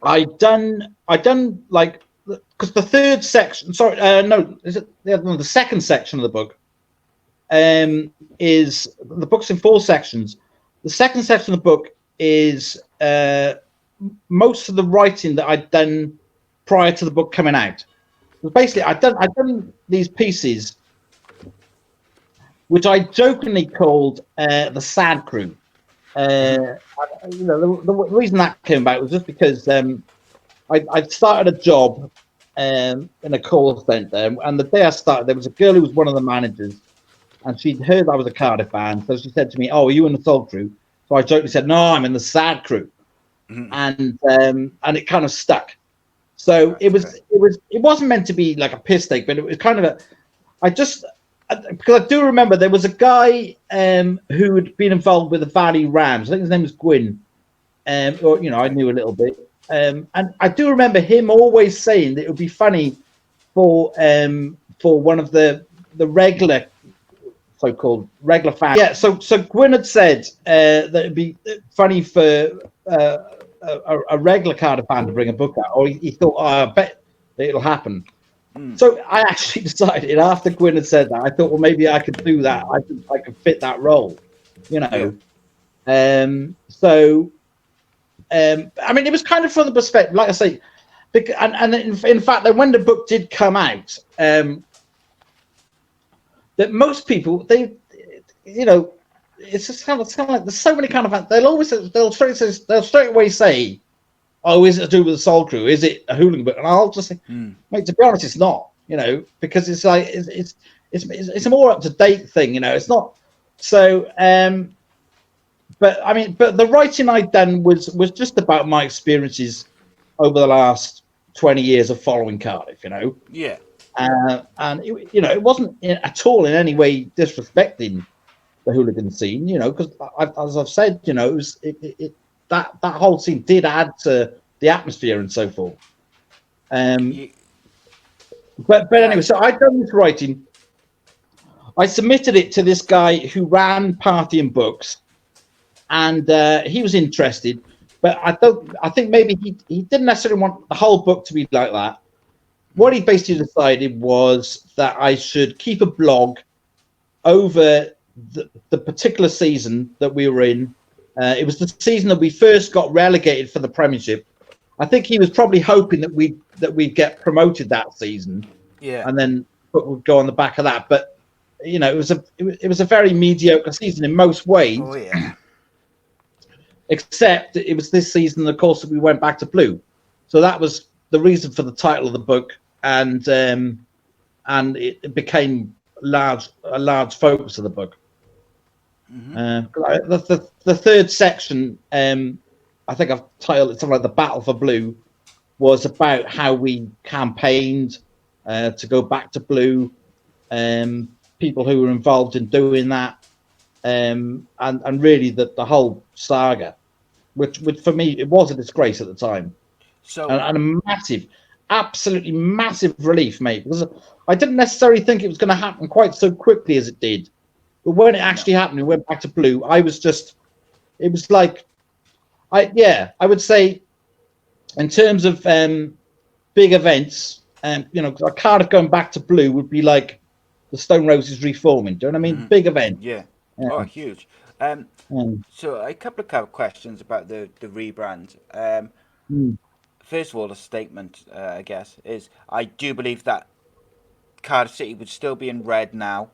I done like, because the third section. Sorry, no, is it the second section of the book? Is the book's in 4 sections. The second section of the book is most of the writing that I'd done prior to the book coming out. Basically, I'd done these pieces, which I jokingly called the Sad Crew. The reason that came about was just because I'd started a job in a call centre, and the day I started, there was a girl who was one of the managers, and she'd heard I was a Cardiff fan, so she said to me, "Oh, are you in the Soul Crew?" So I jokingly said, "No, I'm in the Sad Crew," and it kind of stuck. So it wasn't meant to be like a piss take, but it was kind of because I do remember there was a guy who had been involved with the Valley Rams. I think his name was Gwyn, I knew a little bit, and I do remember him always saying that it would be funny for one of the regular, so-called regular fans. Yeah, so Gwyn had said that it'd be funny for a regular Cardiff fan to bring a book out, or he thought, I bet it'll happen. So I actually decided, after Gwyn had said that, I thought, well, maybe I could do that. I could fit that role, it was kind of from the perspective, like I say, and in fact, that when the book did come out, that most people, it's just kind of like there's so many kind of fans. They'll straight away say, "Oh, is it to do with the Soul Crew? Is it a hooligan book?" And I'll just say, "Mate, to be honest, it's not. Because it's like it's a more up to date thing. It's not." So, but the writing I'd done was just about my experiences over the last 20 years of following Cardiff. Yeah. And it wasn't at all in any way disrespecting the hooligan scene, because as I've said, it was that whole scene did add to the atmosphere and so forth. But anyway, so I'd done this writing. I submitted it to this guy who ran Party and Books, and he was interested. but I think maybe he didn't necessarily want the whole book to be like that. What he basically decided was that I should keep a blog over the particular season that we were in. It was the season that we first got relegated for the Premiership. I think he was probably hoping that we'd get promoted that season, and then we'd go on the back of that. But you know, it was a very mediocre season in most ways. Oh yeah. Except it was this season, of course, that we went back to blue. So that was the reason for the title of the book, and it became a large focus of the book. The third section, I think I've titled it something like "The Battle for Blue," was about how we campaigned to go back to blue, people who were involved in doing that, and really the whole saga, which for me it was a disgrace at the time. So And a massive, absolutely massive relief, mate, because I didn't necessarily think it was going to happen quite so quickly as it did. But when it actually happened, we went back to blue. It was like, I would say, in terms of big events, you know, Cardiff going back to blue would be like the Stone Roses reforming. Do you know what I mean? Big event. Yeah. Oh, huge. So a couple of questions about the rebrand. First of all, a statement, I guess, is I do believe that Cardiff City would still be in red now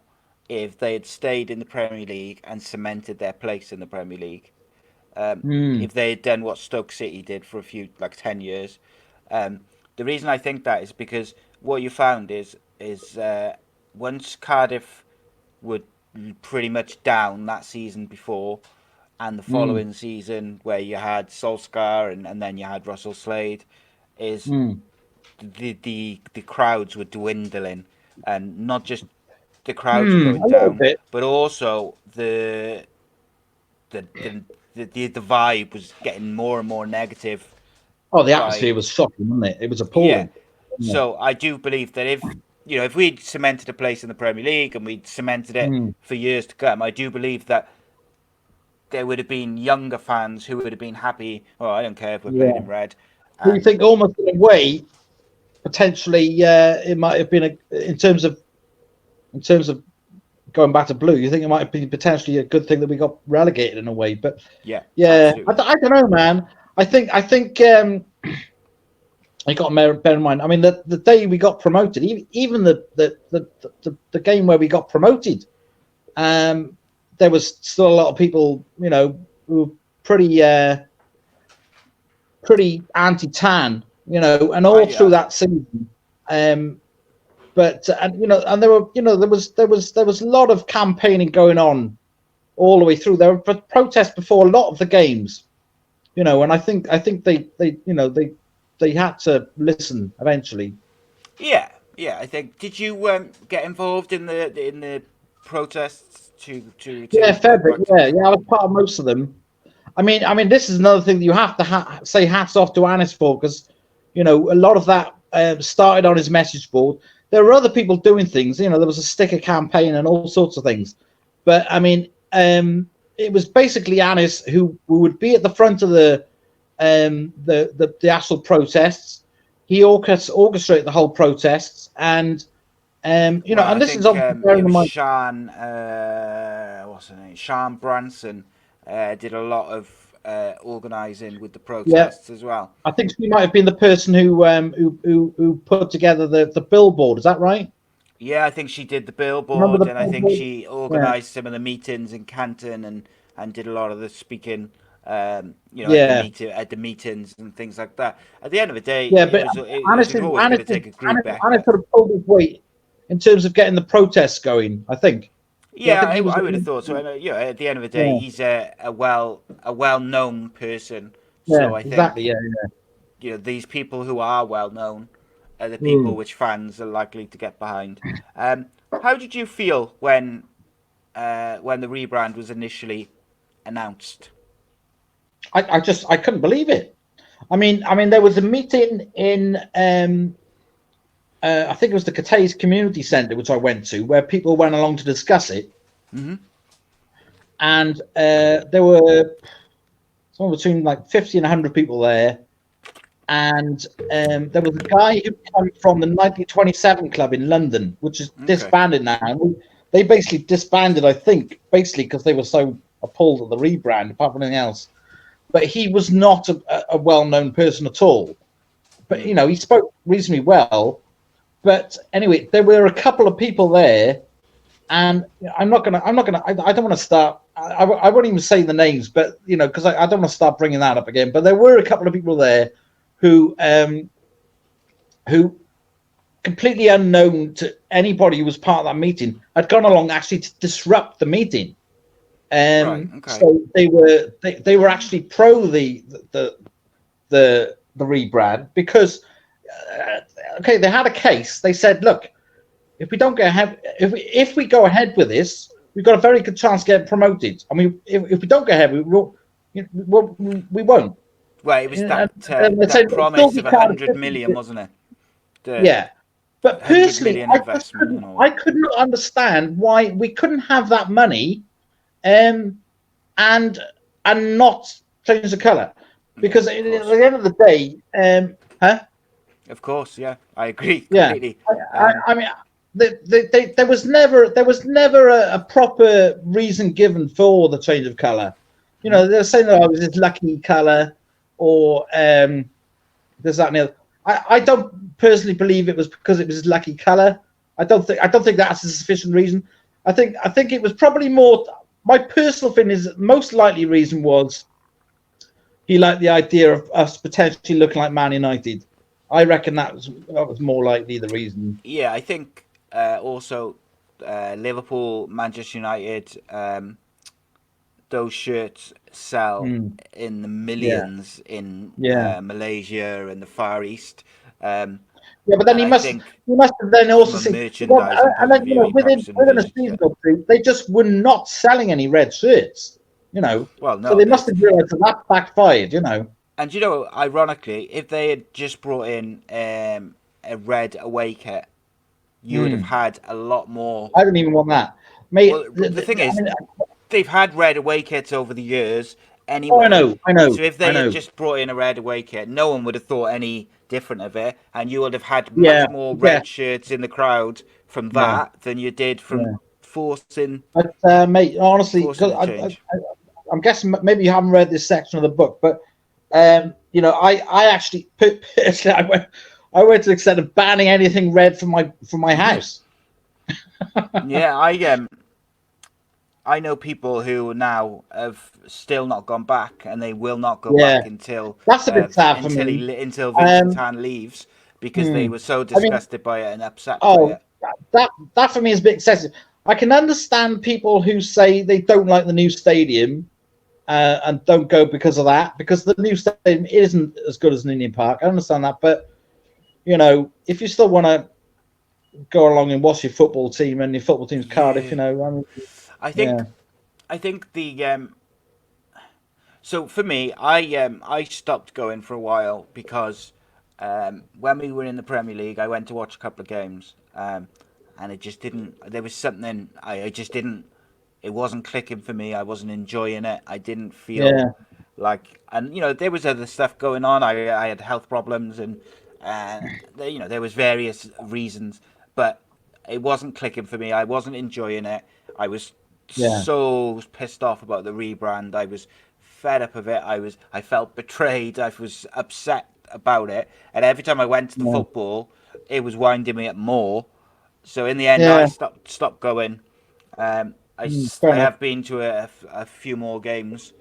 if they had stayed in the Premier League and cemented their place in the Premier League. If they had done what Stoke City did for 10 years. The reason I think that is because what you found is once Cardiff were pretty much down that season before, and the following season where you had Solskjaer and then you had Russell Slade, is the crowds were dwindling, and not just the crowds were going down, but also the vibe was getting more and more negative. Oh, the atmosphere was shocking, wasn't it? It was appalling. Yeah. So I do believe that if we'd cemented a place in the Premier League and we'd cemented it for years to come, I do believe that there would have been younger fans who would have been happy. Oh, I don't care if we're playing in red. Do you think almost in a way, potentially, it might have been in terms of going back to blue? You think it might have been potentially a good thing that we got relegated in a way? But yeah, I don't know, man. I think you got to bear in mind. I mean, the day we got promoted, even the game where we got promoted, there was still a lot of people, you know, who were pretty anti-Tan, you know, and all through that season. But you know, and there was a lot of campaigning going on all the way through. There were protests before a lot of the games, you know, and I think they had to listen eventually. Yeah. I think. Did you get involved in the protests? Yeah, fair bit. Yeah, I was part of most of them. I mean, this is another thing that you have to say hats off to Anis for, because, you know, a lot of that started on his message board. There were other people doing things. You know, there was a sticker campaign and all sorts of things. But I mean, it was basically Anis who would be at the front of the actual protests. He orchestrated the whole protests, and you know, and this is obviously Sean, what's her name? Sean Branson did a lot of organising with the protests as well. I think she might have been the person who put together the billboard. Is that right? Yeah, I think she did the billboard, and I think she organised some of the meetings in Canton and did a lot of the speaking. At the meetings and things like that. At the end of the day, but Anis was always going to take a group back. Anis could have pulled his weight in terms of getting the protests going, I think. Yeah, I would have thought so. At the end of the day, he's a well-known person. So I think you know, these people who are well-known are the people which fans are likely to get behind. How did you feel when the rebrand was initially announced? I couldn't believe it. I mean, there was a meeting in I think it was the Cathays Community Centre, which I went to, where people went along to discuss it. And there were somewhere between like 50 and 100 people there. And there was a guy who came from the 1927 club in London, which is disbanded now. And they basically disbanded, I think, basically because they were so appalled at the rebrand, apart from anything else. But he was not a well-known person at all. But you know, he spoke reasonably well. But anyway, there were a couple of people there, and I don't want to start. I won't even say the names, but you know, because I don't want to start bringing that up again. But there were a couple of people there who completely unknown to anybody who was part of that meeting had gone along actually to disrupt the meeting. So they were actually pro the rebrand because they had a case. They said, look, if we don't go ahead, if we go ahead with this, we've got a very good chance of getting promoted. I mean, if we don't go ahead, we won't. Well, it was that promise of 100 million, wasn't it? Yeah, but personally, I could not understand why we couldn't have that money, and not change the colour, because at the end of the day, Of course, yeah, I agree completely. Yeah, I mean, there was never a proper reason given for the change of colour. You know, they're saying that I was this lucky colour. Or there's that and the other. I don't personally believe it was because it was his lucky colour. I don't think that's a sufficient reason. I think it was probably more. My personal feeling is that most likely reason was he liked the idea of us potentially looking like Man United. I reckon that was more likely the reason. Yeah, I think also Liverpool, Manchester United. Those shirts sell in the millions in Malaysia and the Far East. But then he must have then also seen. And then, you know, within a season or two, they just were not selling any red shirts. You know, so they must have realised that backfired. You know, and you know, ironically, if they had just brought in a red away kit, you would have had a lot more. I don't even want that. Mate, well, the thing is, they've had red away kits over the years anyway. Oh, I know. So if they had just brought in a red away kit, no one would have thought any different of it, and you would have had much more red shirts in the crowd from that than you did from forcing. But mate, honestly, I'm guessing maybe you haven't read this section of the book, but you know, I actually personally I went to the extent of banning anything red from my house. Yeah, I know people who now have still not gone back, and they will not go back until that's a bit sad for me. Until Vincent Tan leaves, because they were so disgusted by it and upset by it. That for me is a bit excessive. I can understand people who say they don't like the new stadium and don't go because of that, because the new stadium isn't as good as an Indian Park. I understand that, but you know, if you still want to go along and watch your football team and your football team's Cardiff, you know, I mean, I think the so for me, I stopped going for a while because when we were in the Premier League, I went to watch a couple of games, and it just didn't. There was something I just didn't. It wasn't clicking for me. I wasn't enjoying it. I didn't feel like, and you know, there was other stuff going on. I had health problems, and you know, there was various reasons, but it wasn't clicking for me. I wasn't enjoying it. I was so pissed off about the rebrand. I was fed up of it. I felt betrayed. I was upset about it. And every time I went to the football, it was winding me up more. So in the end, I stopped going. I have been to a few more games.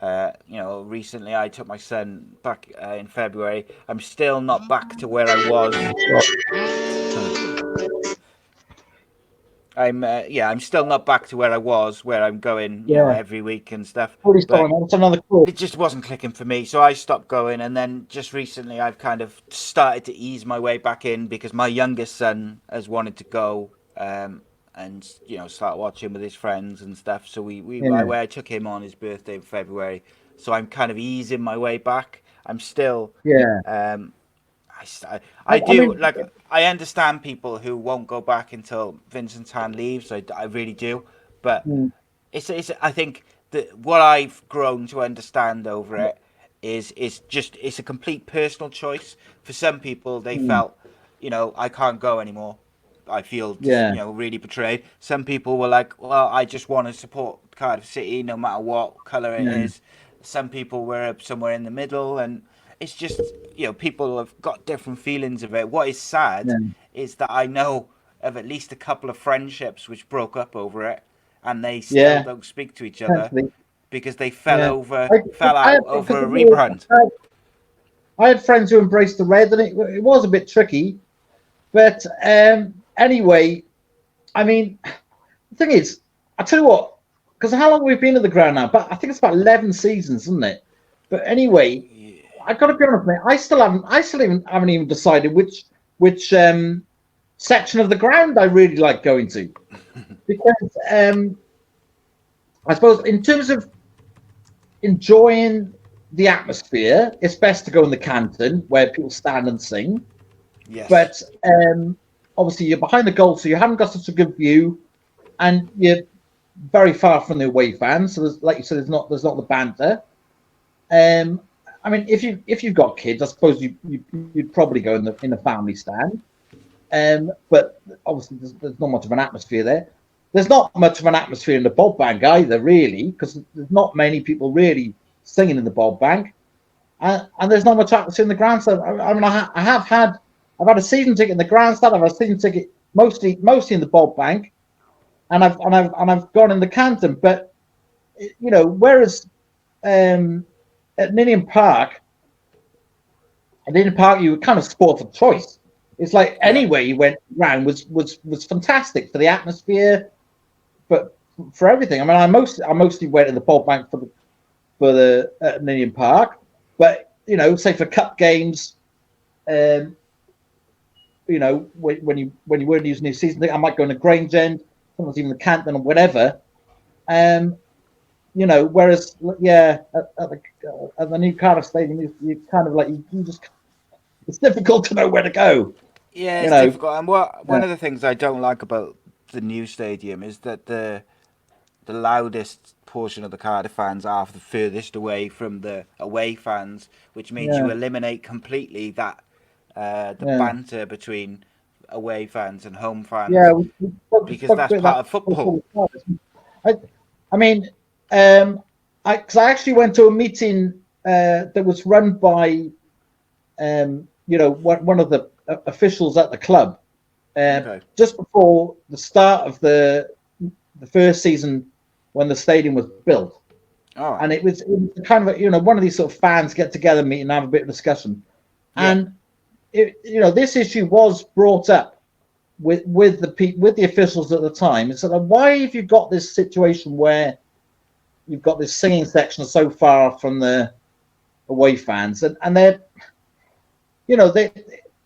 You know, recently I took my son back in February. I'm still not back to where I was. I'm still not back to where I was, where I'm going, you know, every week and stuff. That's another call. It just wasn't clicking for me, so I stopped going. And then just recently, I've kind of started to ease my way back in because my youngest son has wanted to go, and you know, start watching with his friends and stuff. So I took him on his birthday in February, so I'm kind of easing my way back. I'm still I understand people who won't go back until Vincent Tan leaves. I really do, but it's I think what I've grown to understand over it is it's a complete personal choice. For some people, they Mm. felt, I can't go anymore. I feel just, Yeah. really betrayed. Some people were like, well, I just want to support Cardiff City no matter what colour it Yeah. is. Some people were somewhere in the middle, and it's just, people have got different feelings of it. What is sad Yeah. is that I know of at least a couple of friendships which broke up over it, and they still Yeah. don't speak to each other Potentially. because they Yeah. fell I out because over a rebrand. I had friends who embraced the red, and it was a bit tricky. But anyway, I mean, the thing is, I tell you what, because how long we've been at the ground now? But I think it's about 11 seasons, isn't it? But anyway, I got to be honest, mate. I still haven't even decided which section of the ground I really like going to, because I suppose in terms of enjoying the atmosphere, it's best to go in the canton where people stand and sing. Yes. But obviously, you're behind the goal, so you haven't got such a good view, and you're very far from the away fans. So, like you said, there's not the banter. Um, I mean, if you've got kids, I suppose you'd probably go in the family stand. But obviously, there's not much of an atmosphere there. There's not much of an atmosphere in the Bob Bank either, really, because there's not many people really singing in the Bob Bank, and there's not much atmosphere in the grandstand. I mean, I've had a season ticket in the grandstand. I've had a season ticket mostly in the Bob Bank, and I've gone in the Canton. But whereas at Ninian Park, you were kind of sport of choice. It's like Yeah. anywhere you went round was fantastic for the atmosphere, but for everything. I mean, I mostly went in the Bob Bank for the Ninian Park, but say for cup games, um, when you weren't using your season, I might go in the Grange End, sometimes even the Canton or whatever. Um, whereas at the new Cardiff Stadium, you kind of like you just it's difficult to know where to go. Yeah, You it's know, difficult. And one yeah, of the things I don't like about the new stadium is that the loudest portion of the Cardiff fans are the furthest away from the away fans, which means you yeah, eliminate completely that the yeah, banter between away fans and home yeah. fans, because Spoke that's about that part of before football. we started. I mean, because I actually went to a meeting that was run by one of the officials at the club Okay. just before the start of the first season when the stadium was built, All right. and it was kind of one of these sort of fans get together meeting and have a bit of discussion, Yeah. and this issue was brought up with the officials at the time. And so why have you got this situation where you've got this singing section so far from the away fans, and they're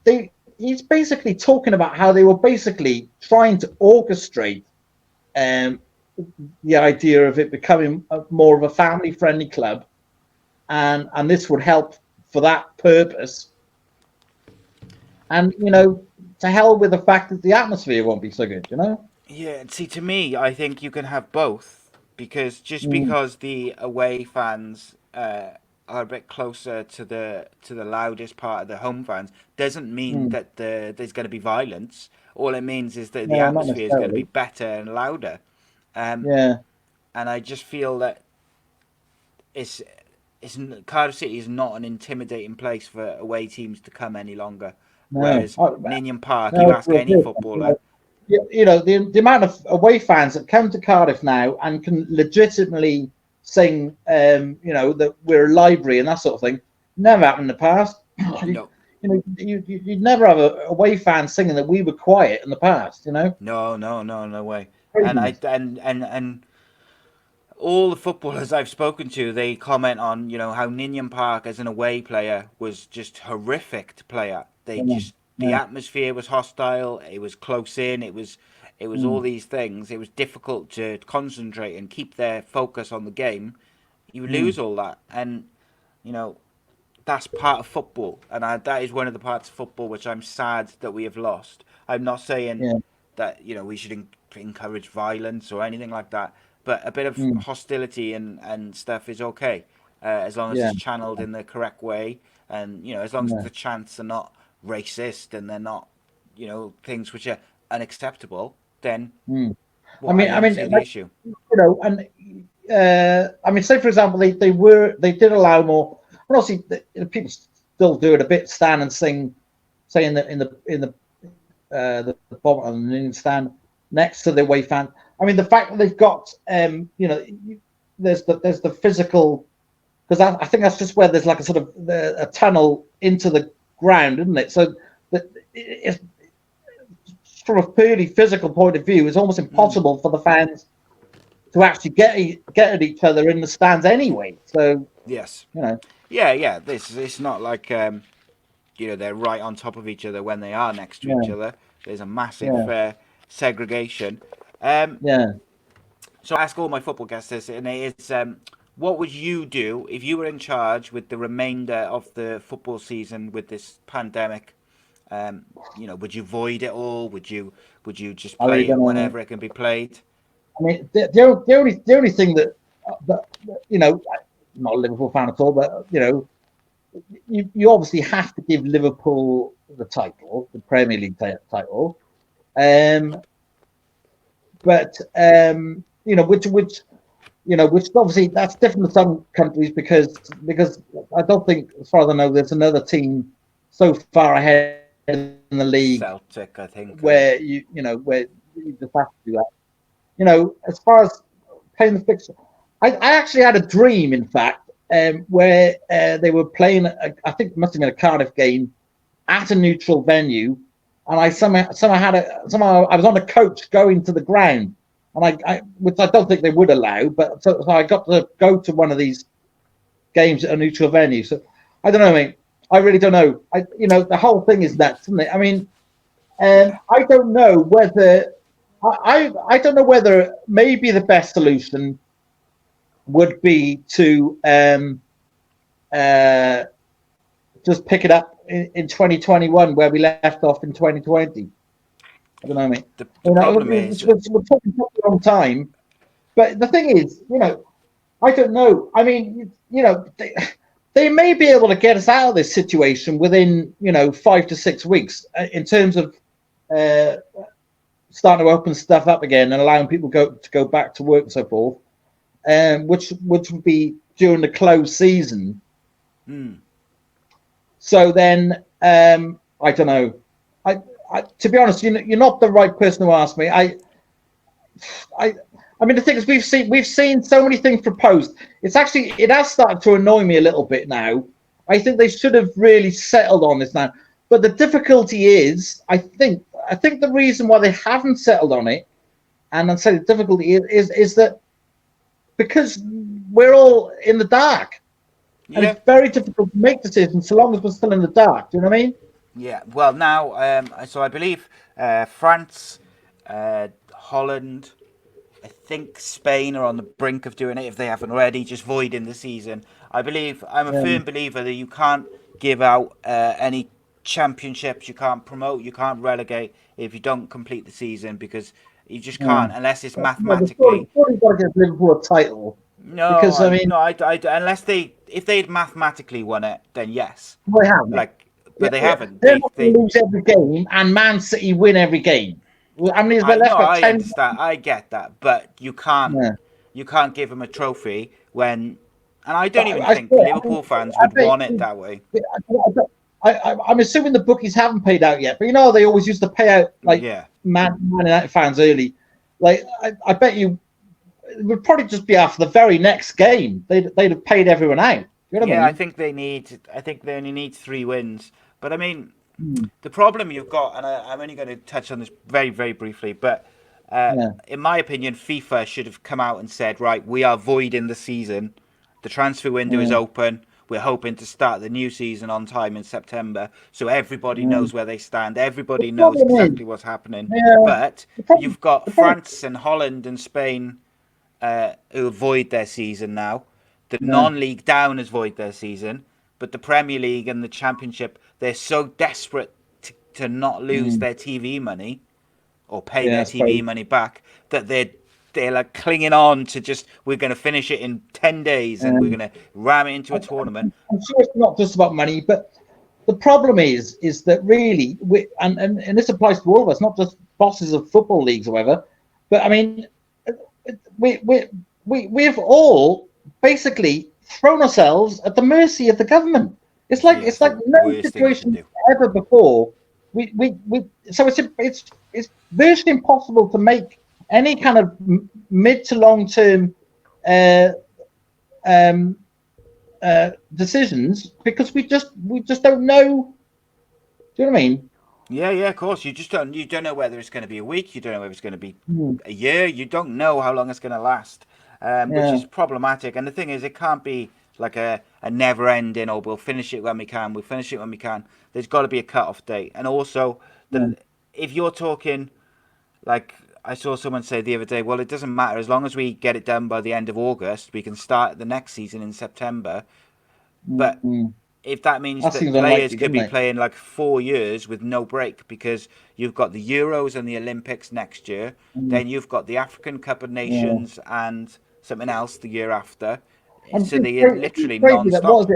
they he's basically talking about how they were basically trying to orchestrate um, the idea of it becoming more of a family friendly club, and this would help for that purpose. And to hell with the fact that the atmosphere won't be so good. Yeah. See, to me, I think you can have both, because just Mm, because the away fans are a bit closer to the loudest part of the home fans doesn't mean mm. that there's going to be violence. All it means is that the No, not atmosphere is going to be necessarily. better and louder. Um, Yeah. and I just feel that it's Cardiff City is not an intimidating place for away teams to come any longer. No. Whereas Oh, Ninian Park, you no, ask any footballer, the amount of away fans that come to Cardiff now and can legitimately sing, that we're a library and that sort of thing, never happened in the past. you, no, you'd never have a away fan singing that we were quiet in the past. no way. And I Craziness. and all the footballers I've spoken to, they comment on how Ninian Park as an away player was just horrific to play at. They Yeah, just the yeah, atmosphere was hostile. It was close in. It was all mm, these things. It was difficult to concentrate and keep their focus on the game. You mm, lose all that, and you know that's part of football, and that is one of the parts of football which I'm sad that we have lost. I'm not saying yeah, that we should encourage violence or anything like that. but a bit of hostility and stuff is okay, as long as yeah, it's channeled in the correct way, and as long as yeah. the chants are not racist and they're not, things which are unacceptable, then Mm. I don't see the Like, issue. and say for example, they did allow more. And obviously, people still do it a bit. Stand and sing, say the bottom of the stand next to the away fan. I mean, the fact that they've got there's the physical, because I think that's just where there's like a sort of a tunnel into the ground, isn't it? So that it's, from a purely physical point of view, it's almost impossible for the fans to actually get at each other in the stands anyway. So Yes. you know, Yeah. This it's not like they're right on top of each other when they are next to each yeah, other. There's a massive yeah, segregation. Um, yeah. so I ask all my football guests this, and it's what would you do if you were in charge with the remainder of the football season with this pandemic? Would you void it all? Would you just I really play don't it know. whenever it can be played? I mean, the only thing that I'm not a Liverpool fan at all, but you obviously have to give Liverpool the title, the Premier League title. Um, but which obviously that's different in some countries because I don't think, as far as I know, there's another team so far ahead in the league Celtic, I think. where where you just have to do that. As far as playing the fixture, I actually had a dream, in fact, where they were playing. I think it must have been a Cardiff game at a neutral venue, and I somehow I was on a coach going to the ground, and which I don't think they would allow, but so I got to go to one of these games at a neutral venue. So I don't know, mate. I really don't know. The whole thing is nuts, isn't it? I mean, Yeah. I don't know whether I don't know whether maybe the best solution would be to uh, just pick it up in 2021 where we left off in 2020. I don't know, mate. The problem is, We're talking for a long time, but the thing is, I don't know. I mean, they may be able to get us out of this situation within 5 to 6 weeks in terms of uh, starting to open stuff up again and allowing people to go back to work and so forth, which would be during the closed season. So then, I don't know. To be honest, you're not the right person to ask me. I mean, the thing is, we've seen so many things proposed. It has started to annoy me a little bit now. I think they should have really settled on this now. But the difficulty is, I think the reason why they haven't settled on it, and I'd say the difficulty is that because we're all in the dark, and yeah. it's very difficult to make decisions so long as we're still in the dark. Do you know what I mean? Yeah, well, now, so I believe France, Holland, I think Spain are on the brink of doing it if they haven't already, just voiding the season. I'm a Yeah, firm believer that you can't give out any championships, you can't promote, you can't relegate if you don't complete the season, because you just yeah. can't unless it's No, they've mathematically. got to give Liverpool a title No, because I mean unless if they'd mathematically won it, then yes. they haven't. Like, Yeah, but they yeah. haven't. They're not going to lose every game, and Man City win every game. I mean, I that's no, about I 10. understand. I get that, but Yeah. you can't give them a trophy when, and I But don't even I think swear, I mean, Liverpool fans I would bet want it you, that way. I'm assuming the bookies haven't paid out yet, but they always used to pay out like Yeah, Man United fans early. Like I bet you it would probably just be after the very next game. They'd have paid everyone out. You know what I yeah. mean? I think they only need 3 wins. But I mean, Hmm. the problem you've got, and I'm only going to touch on this very, very briefly, but Yeah. in my opinion, FIFA should have come out and said, right, we are voiding the season. The transfer window is Yeah. open. We're hoping to start the new season on time in September, so everybody Yeah. knows where they stand. The Everybody knows problem is, exactly what's happening. yeah, But the problem, you've got the problem, France and Holland and Spain who avoid their season now. The yeah, non-league down has void their season, but the Premier League and the Championship, they're so desperate to not lose mm, their TV money or pay yeah, their I suppose. TV money back that they're like clinging on to just, we're going to finish it in 10 days and we're going to ram it into a tournament. I'm sure it's not just about money, but the problem is that really, and this applies to all of us, not just bosses of football leagues or whatever, but I mean, we've all basically thrown ourselves at the mercy of the government. It's like no situation ever before. So it's virtually impossible to make any kind of mid to long term decisions because we just don't know. Do you know what I mean? Yeah, of course. You don't know whether it's going to be a week. You don't know whether it's going to be a year. You don't know how long it's going to last, which is problematic. And the thing is, it can't be like a never ending. Oh, we'll finish it when we can. We'll finish it when we can. There's got to be a cut-off date. And also, if you're talking, like I saw someone say the other day, well, it doesn't matter as long as we get it done by the end of August. We can start the next season in September. But if that means that players could be playing like 4 years with no break, because you've got the Euros and the Olympics next year, then you've got the African Cup of Nations and something else the year after. So they're literally non-stop.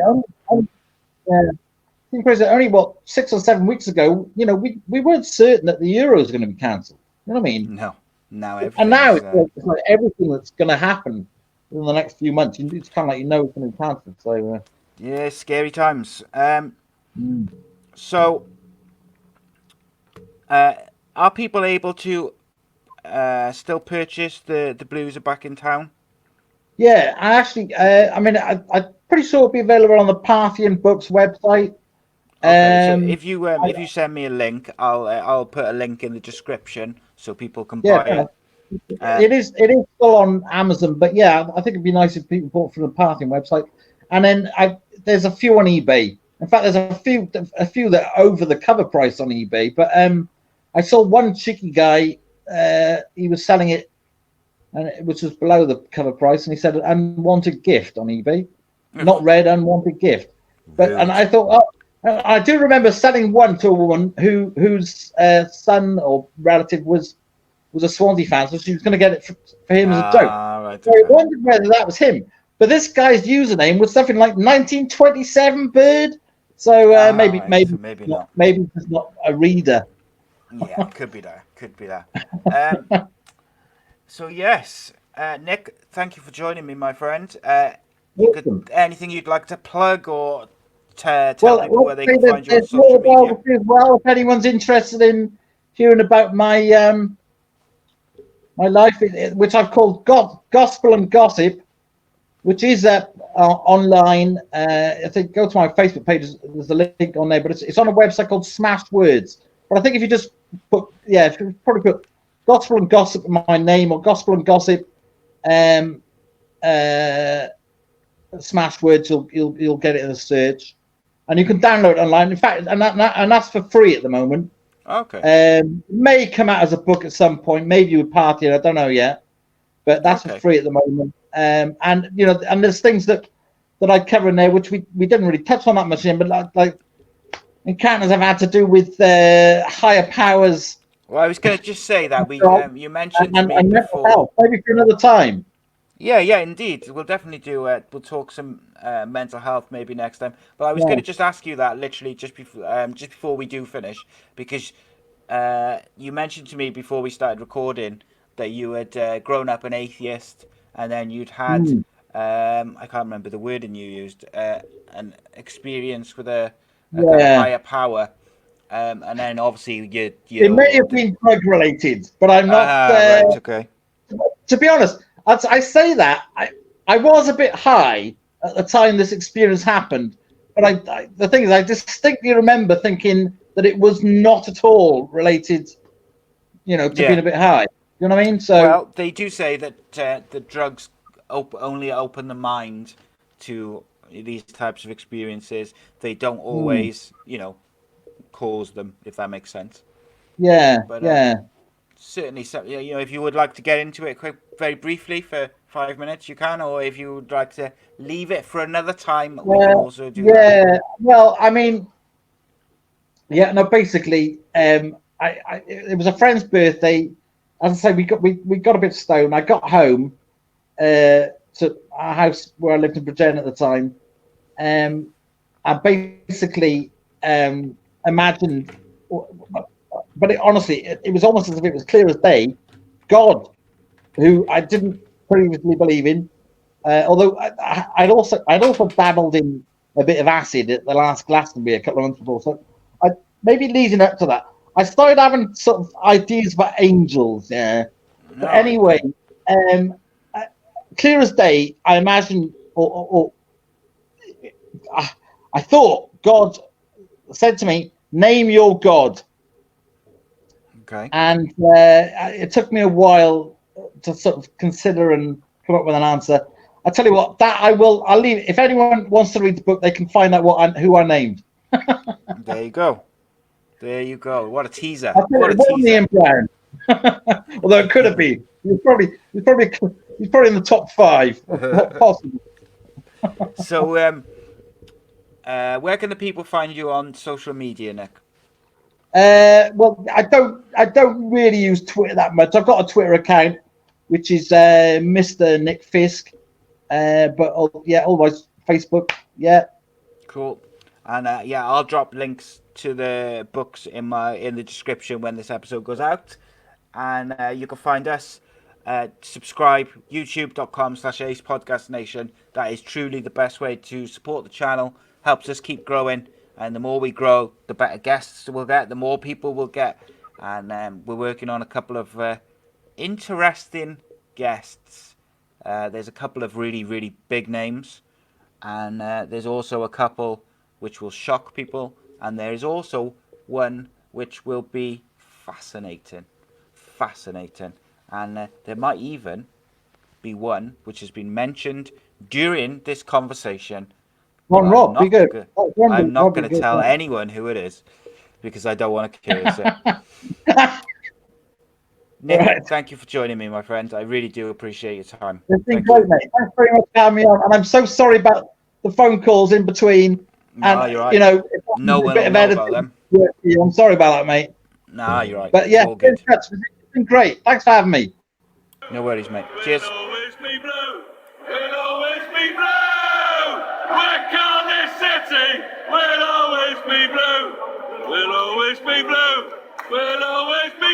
Only 6 or 7 weeks ago, we weren't certain that the Euros was going to be cancelled. You know what I mean? No. Now everything. And now it's like everything that's going to happen in the next few months. It's kind of like it's going to be cancelled. So. Yeah, scary times. So, are people able to still purchase the Blues are back in town? Yeah, I actually, I'm pretty sure it'll be available on the Parthian Books website. Okay, so if you send me a link, I'll put a link in the description so people can buy it. It is still on Amazon, but yeah, I think it'd be nice if people bought from the Parthian website. And then there's a few on eBay. In fact, there's a few that are over the cover price on eBay. But I saw one cheeky guy. He was selling it, which was below the cover price, and he said unwanted gift on eBay, not read, unwanted gift. And I thought, I do remember selling one to a woman whose son or relative was a Swansea fan, so she was going to get it for him as a joke. Right, so I wondered whether that was him. But this guy's username was something like 1927 Bird. So maybe not. Maybe he's not a reader. Yeah, could be that. So yes, Nick, thank you for joining me, my friend. Anything you'd like to plug or tell people where they can find you on social media? Well, if anyone's interested in hearing about my my life, which I've called Gospel and Gossip, which is online. I think go to my Facebook page. There's a link on there, but it's on a website called Smashed Words. But I think if you just probably put Gospel and Gossip in my name, or Gospel and Gossip, Smashed Words, you'll get it in the search, and you can download it online. In fact, and that's for free at the moment. Okay. May come out as a book at some point, maybe with Party, I don't know yet, but that's for free at the moment. And and there's things that I cover in there which we didn't really touch on that much in, but like encounters have had to do with higher powers. Well, I was going to just say that you mentioned and me before. Health, maybe for another time. Yeah, indeed. We'll definitely do. We'll talk some mental health maybe next time. But I was going to just ask you that literally just before we do finish, because you mentioned to me before we started recording that you had grown up an atheist, and then you'd had I can't remember the wording you used, an experience with a kind of higher power. And then obviously you it may have been drug related, but I'm not. Right, okay. To be honest, I say that I was a bit high at the time this experience happened, but the thing is, I distinctly remember thinking that it was not at all related, to being a bit high. You know what I mean? So well, they do say that the drugs only open the mind to these types of experiences. They don't always, cause them, if that makes sense. Yeah, but, certainly, if you would like to get into it very briefly for 5 minutes, you can, or if you would like to leave it for another time, we can also do that. Yeah, well, I mean, basically, it was a friend's birthday, as I say, we got a bit stoned. I got home to our house where I lived in Bridgend at the time. I basically imagined, but honestly, it was almost as if it was clear as day. God, who I didn't previously believe in, although I'd also dabbled in a bit of acid at the last Glastonbury a couple of months before. So maybe leading up to that, I started having sort of ideas about angels. Yeah, but anyway, clear as day, I imagined, or I thought God said to me, "Name your God." Okay. And it took me a while to sort of consider and come up with an answer. I tell you what, that I'll leave. If anyone wants to read the book, they can find out who I named. There you go. There you go. What a teaser. I tell you, What a it wasn't teaser. Ian Brown, although it could have been. He's probably in the top 5, possibly. So, where can the people find you on social media, Nick? Well, I don't really use Twitter that much. I've got a Twitter account, which is Mr. Nick Fisk. But yeah, otherwise Facebook. Yeah. Cool. And yeah, I'll drop links to the books in the description when this episode goes out, and you can find us. Subscribe youtube.com/Ace Podcast Nation. That is truly the best way to support the channel. Helps us keep growing, and the more we grow, the better guests we'll get, the more people we'll get, and we're working on a couple of interesting guests. There's a couple of really big names, and there's also a couple which will shock people, and there is also one which will be fascinating, and there might even be one which has been mentioned during this conversation. Ron Rob, be good. I'm not going to tell anyone who it is because I don't want to curse it. Nick, right. Thank you for joining me, my friend. I really do appreciate your time. It's been great, mate. Thanks very much for having me on. And I'm so sorry about the phone calls in between. No, and, you're right. You know, no one will know about them. Yeah, I'm sorry about that, mate. No, you're right. But yeah, it's been great. Thanks for having me. No worries, mate. Cheers. We'll always be blue. We'll always be blue. We're Cardiff City. We'll always be blue. We'll always be blue. We'll always be